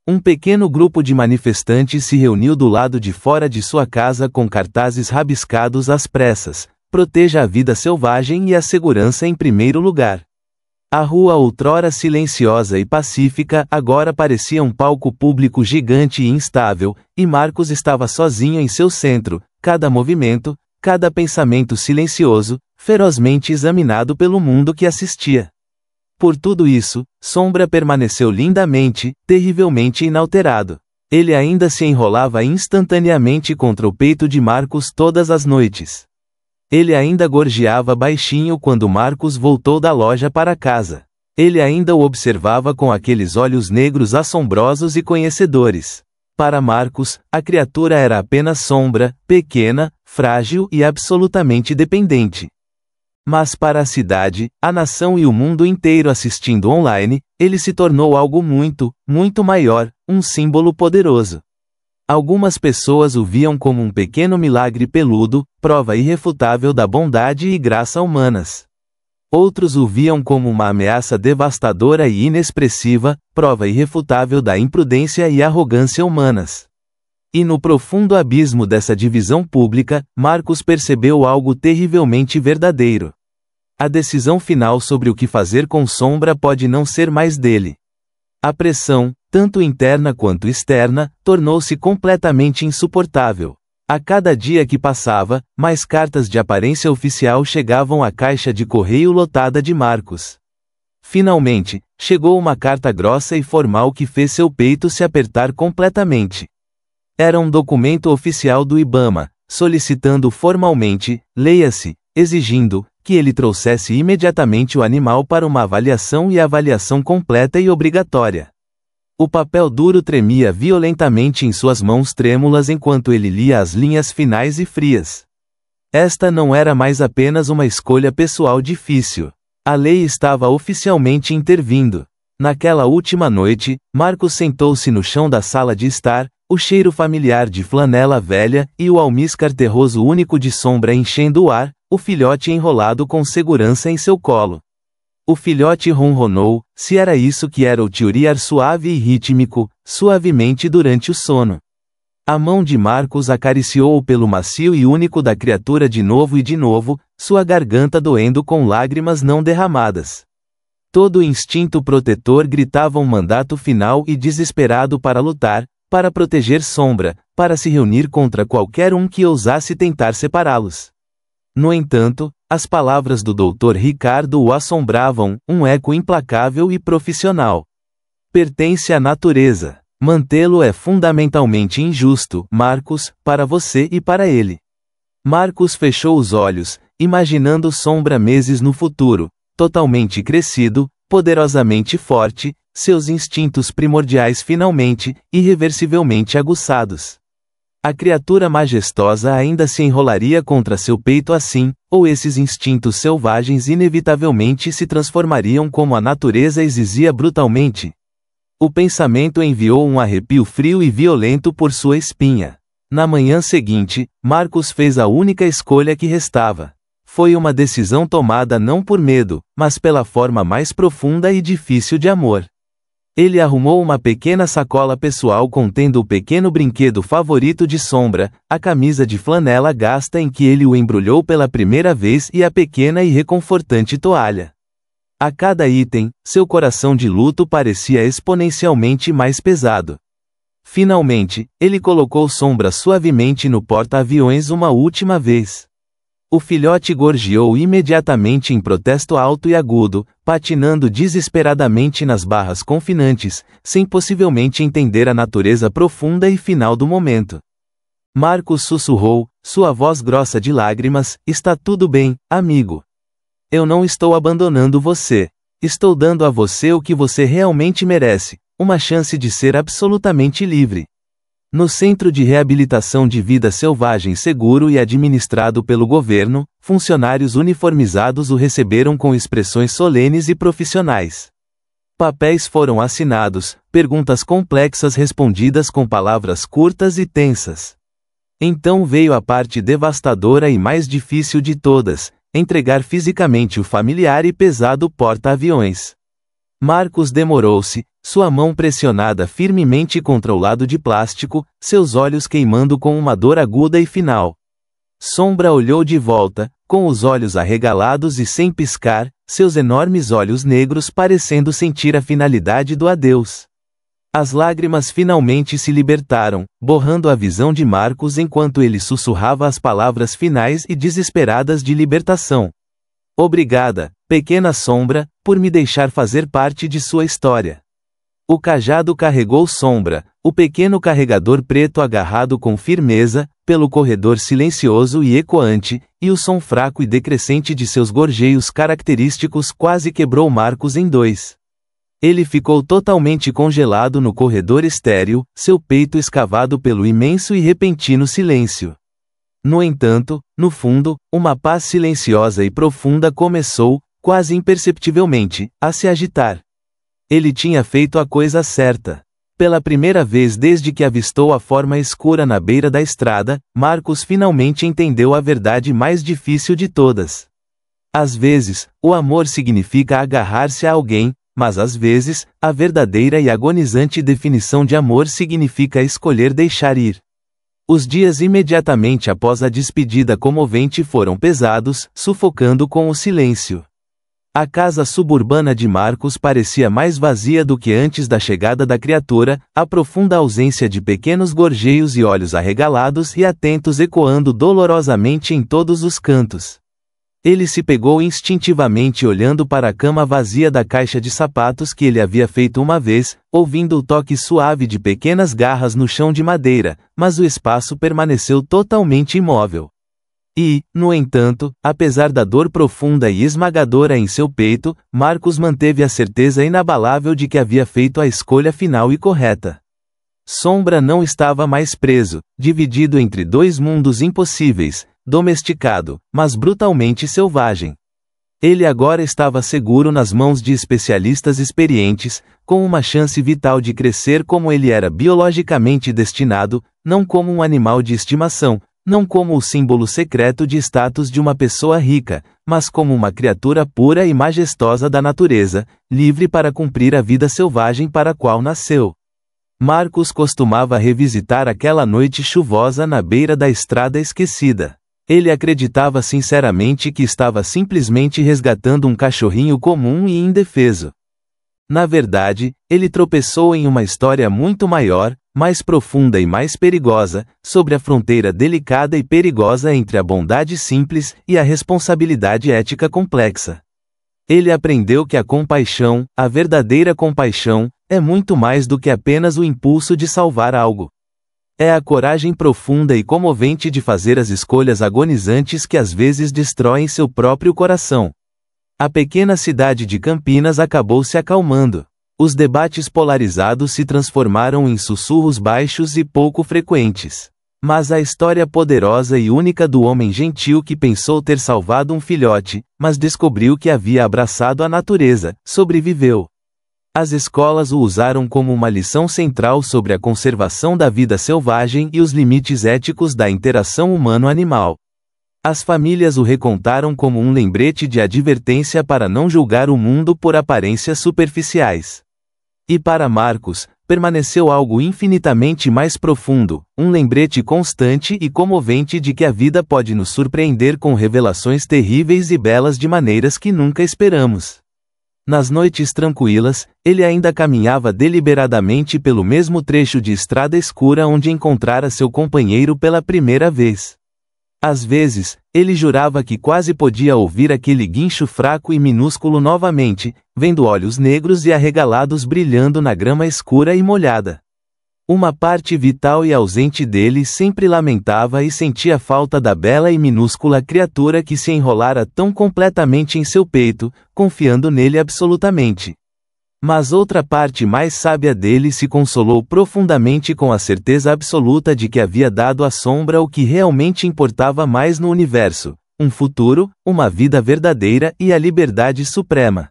Um pequeno grupo de manifestantes se reuniu do lado de fora de sua casa com cartazes rabiscados às pressas: proteja a vida selvagem e a segurança em primeiro lugar. A rua outrora silenciosa e pacífica agora parecia um palco público gigante e instável, e Marcos estava sozinho em seu centro, cada movimento, cada pensamento silencioso, ferozmente examinado pelo mundo que assistia. Por tudo isso, Sombra permaneceu lindamente, terrivelmente inalterado. Ele ainda se enrolava instantaneamente contra o peito de Marcos todas as noites. Ele ainda gorjeava baixinho quando Marcos voltou da loja para casa. Ele ainda o observava com aqueles olhos negros assombrosos e conhecedores. Para Marcos, a criatura era apenas Sombra, pequena, frágil e absolutamente dependente. Mas para a cidade, a nação e o mundo inteiro assistindo online, ele se tornou algo muito, muito maior, um símbolo poderoso. Algumas pessoas o viam como um pequeno milagre peludo, prova irrefutável da bondade e graça humanas. Outros o viam como uma ameaça devastadora e inexpressiva, prova irrefutável da imprudência e arrogância humanas. E no profundo abismo dessa divisão pública, Marcos percebeu algo terrivelmente verdadeiro. A decisão final sobre o que fazer com Sombra pode não ser mais dele. A pressão, tanto interna quanto externa, tornou-se completamente insuportável. A cada dia que passava, mais cartas de aparência oficial chegavam à caixa de correio lotada de Marcos. Finalmente, chegou uma carta grossa e formal que fez seu peito se apertar completamente. Era um documento oficial do IBAMA, solicitando formalmente, leia-se, exigindo, que ele trouxesse imediatamente o animal para uma avaliação e avaliação completa e obrigatória. O papel duro tremia violentamente em suas mãos trêmulas enquanto ele lia as linhas finais e frias. Esta não era mais apenas uma escolha pessoal difícil. A lei estava oficialmente intervindo. Naquela última noite, Marcos sentou-se no chão da sala de estar, o cheiro familiar de flanela velha e o almíscar terroso único de sombra enchendo o ar, o filhote enrolado com segurança em seu colo. O filhote ronronou, se era isso que era o tiuriar suave e rítmico, suavemente durante o sono. A mão de Marcos acariciou o pelo macio e único da criatura de novo, sua garganta doendo com lágrimas não derramadas. Todo o instinto protetor gritava um mandato final e desesperado para lutar, para proteger Sombra, para se reunir contra qualquer um que ousasse tentar separá-los. No entanto, as palavras do Dr. Ricardo o assombravam, um eco implacável e profissional. Pertence à natureza. Mantê-lo é fundamentalmente injusto, Marcos, para você e para ele. Marcos fechou os olhos, imaginando Sombra meses no futuro, totalmente crescido, poderosamente forte, seus instintos primordiais finalmente, irreversivelmente aguçados. A criatura majestosa ainda se enrolaria contra seu peito assim, ou esses instintos selvagens inevitavelmente se transformariam como a natureza exigia brutalmente. O pensamento enviou um arrepio frio e violento por sua espinha. Na manhã seguinte, Marcos fez a única escolha que restava. Foi uma decisão tomada não por medo, mas pela forma mais profunda e difícil de amor. Ele arrumou uma pequena sacola pessoal contendo o pequeno brinquedo favorito de Sombra, a camisa de flanela gasta em que ele o embrulhou pela primeira vez e a pequena e reconfortante toalha. A cada item, seu coração de luto parecia exponencialmente mais pesado. Finalmente, ele colocou Sombra suavemente no porta-aviões uma última vez. O filhote gorjeou imediatamente em protesto alto e agudo, patinando desesperadamente nas barras confinantes, sem possivelmente entender a natureza profunda e final do momento. Marcos sussurrou, sua voz grossa de lágrimas, está tudo bem, amigo. Eu não estou abandonando você. Estou dando a você o que você realmente merece, uma chance de ser absolutamente livre. No Centro de Reabilitação de Vida Selvagem seguro e administrado pelo governo, funcionários uniformizados o receberam com expressões solenes e profissionais. Papéis foram assinados, perguntas complexas respondidas com palavras curtas e tensas. Então veio a parte devastadora e mais difícil de todas, entregar fisicamente o familiar e pesado porta-aviões. Marcos demorou-se, sua mão pressionada firmemente contra o lado de plástico, seus olhos queimando com uma dor aguda e final. Sombra olhou de volta, com os olhos arregalados e sem piscar, seus enormes olhos negros parecendo sentir a finalidade do adeus. As lágrimas finalmente se libertaram, borrando a visão de Marcos enquanto ele sussurrava as palavras finais e desesperadas de libertação. Obrigada, pequena Sombra, por me deixar fazer parte de sua história. O cajado carregou Sombra, o pequeno carregador preto agarrado com firmeza, pelo corredor silencioso e ecoante, e o som fraco e decrescente de seus gorjeios característicos quase quebrou Marcos em dois. Ele ficou totalmente congelado no corredor estéril, seu peito escavado pelo imenso e repentino silêncio. No entanto, no fundo, uma paz silenciosa e profunda começou, quase imperceptivelmente, a se agitar. Ele tinha feito a coisa certa. Pela primeira vez desde que avistou a forma escura na beira da estrada, Marcos finalmente entendeu a verdade mais difícil de todas. Às vezes, o amor significa agarrar-se a alguém, mas às vezes, a verdadeira e agonizante definição de amor significa escolher deixar ir. Os dias imediatamente após a despedida comovente foram pesados, sufocando com o silêncio. A casa suburbana de Marcos parecia mais vazia do que antes da chegada da criatura, a profunda ausência de pequenos gorjeios e olhos arregalados e atentos ecoando dolorosamente em todos os cantos. Ele se pegou instintivamente olhando para a cama vazia da caixa de sapatos que ele havia feito uma vez, ouvindo o toque suave de pequenas garras no chão de madeira, mas o espaço permaneceu totalmente imóvel. E, no entanto, apesar da dor profunda e esmagadora em seu peito, Marcos manteve a certeza inabalável de que havia feito a escolha final e correta. Sombra não estava mais preso, dividido entre dois mundos impossíveis, domesticado, mas brutalmente selvagem. Ele agora estava seguro nas mãos de especialistas experientes, com uma chance vital de crescer como ele era biologicamente destinado, não como um animal de estimação, não como o símbolo secreto de status de uma pessoa rica, mas como uma criatura pura e majestosa da natureza, livre para cumprir a vida selvagem para a qual nasceu. Marcos costumava revisitar aquela noite chuvosa na beira da estrada esquecida. Ele acreditava sinceramente que estava simplesmente resgatando um cachorrinho comum e indefeso. Na verdade, ele tropeçou em uma história muito maior, mais profunda e mais perigosa, sobre a fronteira delicada e perigosa entre a bondade simples e a responsabilidade ética complexa. Ele aprendeu que a compaixão, a verdadeira compaixão, é muito mais do que apenas o impulso de salvar algo. É a coragem profunda e comovente de fazer as escolhas agonizantes que às vezes destroem seu próprio coração. A pequena cidade de Campinas acabou se acalmando. Os debates polarizados se transformaram em sussurros baixos e pouco frequentes. Mas a história poderosa e única do homem gentil que pensou ter salvado um filhote, mas descobriu que havia abraçado a natureza, sobreviveu. As escolas o usaram como uma lição central sobre a conservação da vida selvagem e os limites éticos da interação humano-animal. As famílias o recontaram como um lembrete de advertência para não julgar o mundo por aparências superficiais. E para Marcos, permaneceu algo infinitamente mais profundo, um lembrete constante e comovente de que a vida pode nos surpreender com revelações terríveis e belas de maneiras que nunca esperamos. Nas noites tranquilas, ele ainda caminhava deliberadamente pelo mesmo trecho de estrada escura onde encontrara seu companheiro pela primeira vez. Às vezes, ele jurava que quase podia ouvir aquele guincho fraco e minúsculo novamente, vendo olhos negros e arregalados brilhando na grama escura e molhada. Uma parte vital e ausente dele sempre lamentava e sentia falta da bela e minúscula criatura que se enrolara tão completamente em seu peito, confiando nele absolutamente. Mas outra parte mais sábia dele se consolou profundamente com a certeza absoluta de que havia dado à sombra o que realmente importava mais no universo: um futuro, uma vida verdadeira e a liberdade suprema.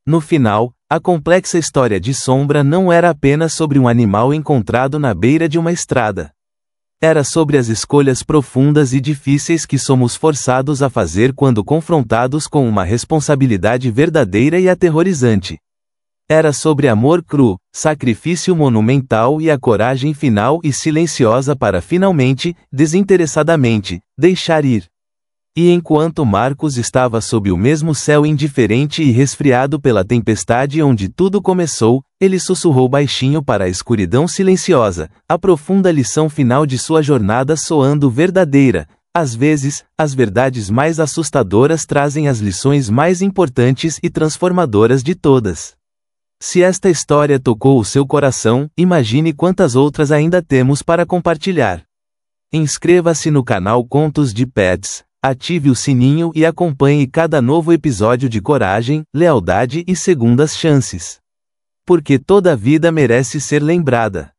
No final, a complexa história de Sombra não era apenas sobre um animal encontrado na beira de uma estrada. Era sobre as escolhas profundas e difíceis que somos forçados a fazer quando confrontados com uma responsabilidade verdadeira e aterrorizante. Era sobre amor cru, sacrifício monumental e a coragem final e silenciosa para finalmente, desinteressadamente, deixar ir. E enquanto Marcos estava sob o mesmo céu indiferente e resfriado pela tempestade onde tudo começou, ele sussurrou baixinho para a escuridão silenciosa, a profunda lição final de sua jornada soando verdadeira. Às vezes, as verdades mais assustadoras trazem as lições mais importantes e transformadoras de todas. Se esta história tocou o seu coração, imagine quantas outras ainda temos para compartilhar. Inscreva-se no canal Contos de Pets, ative o sininho e acompanhe cada novo episódio de coragem, lealdade e segundas chances. Porque toda vida merece ser lembrada.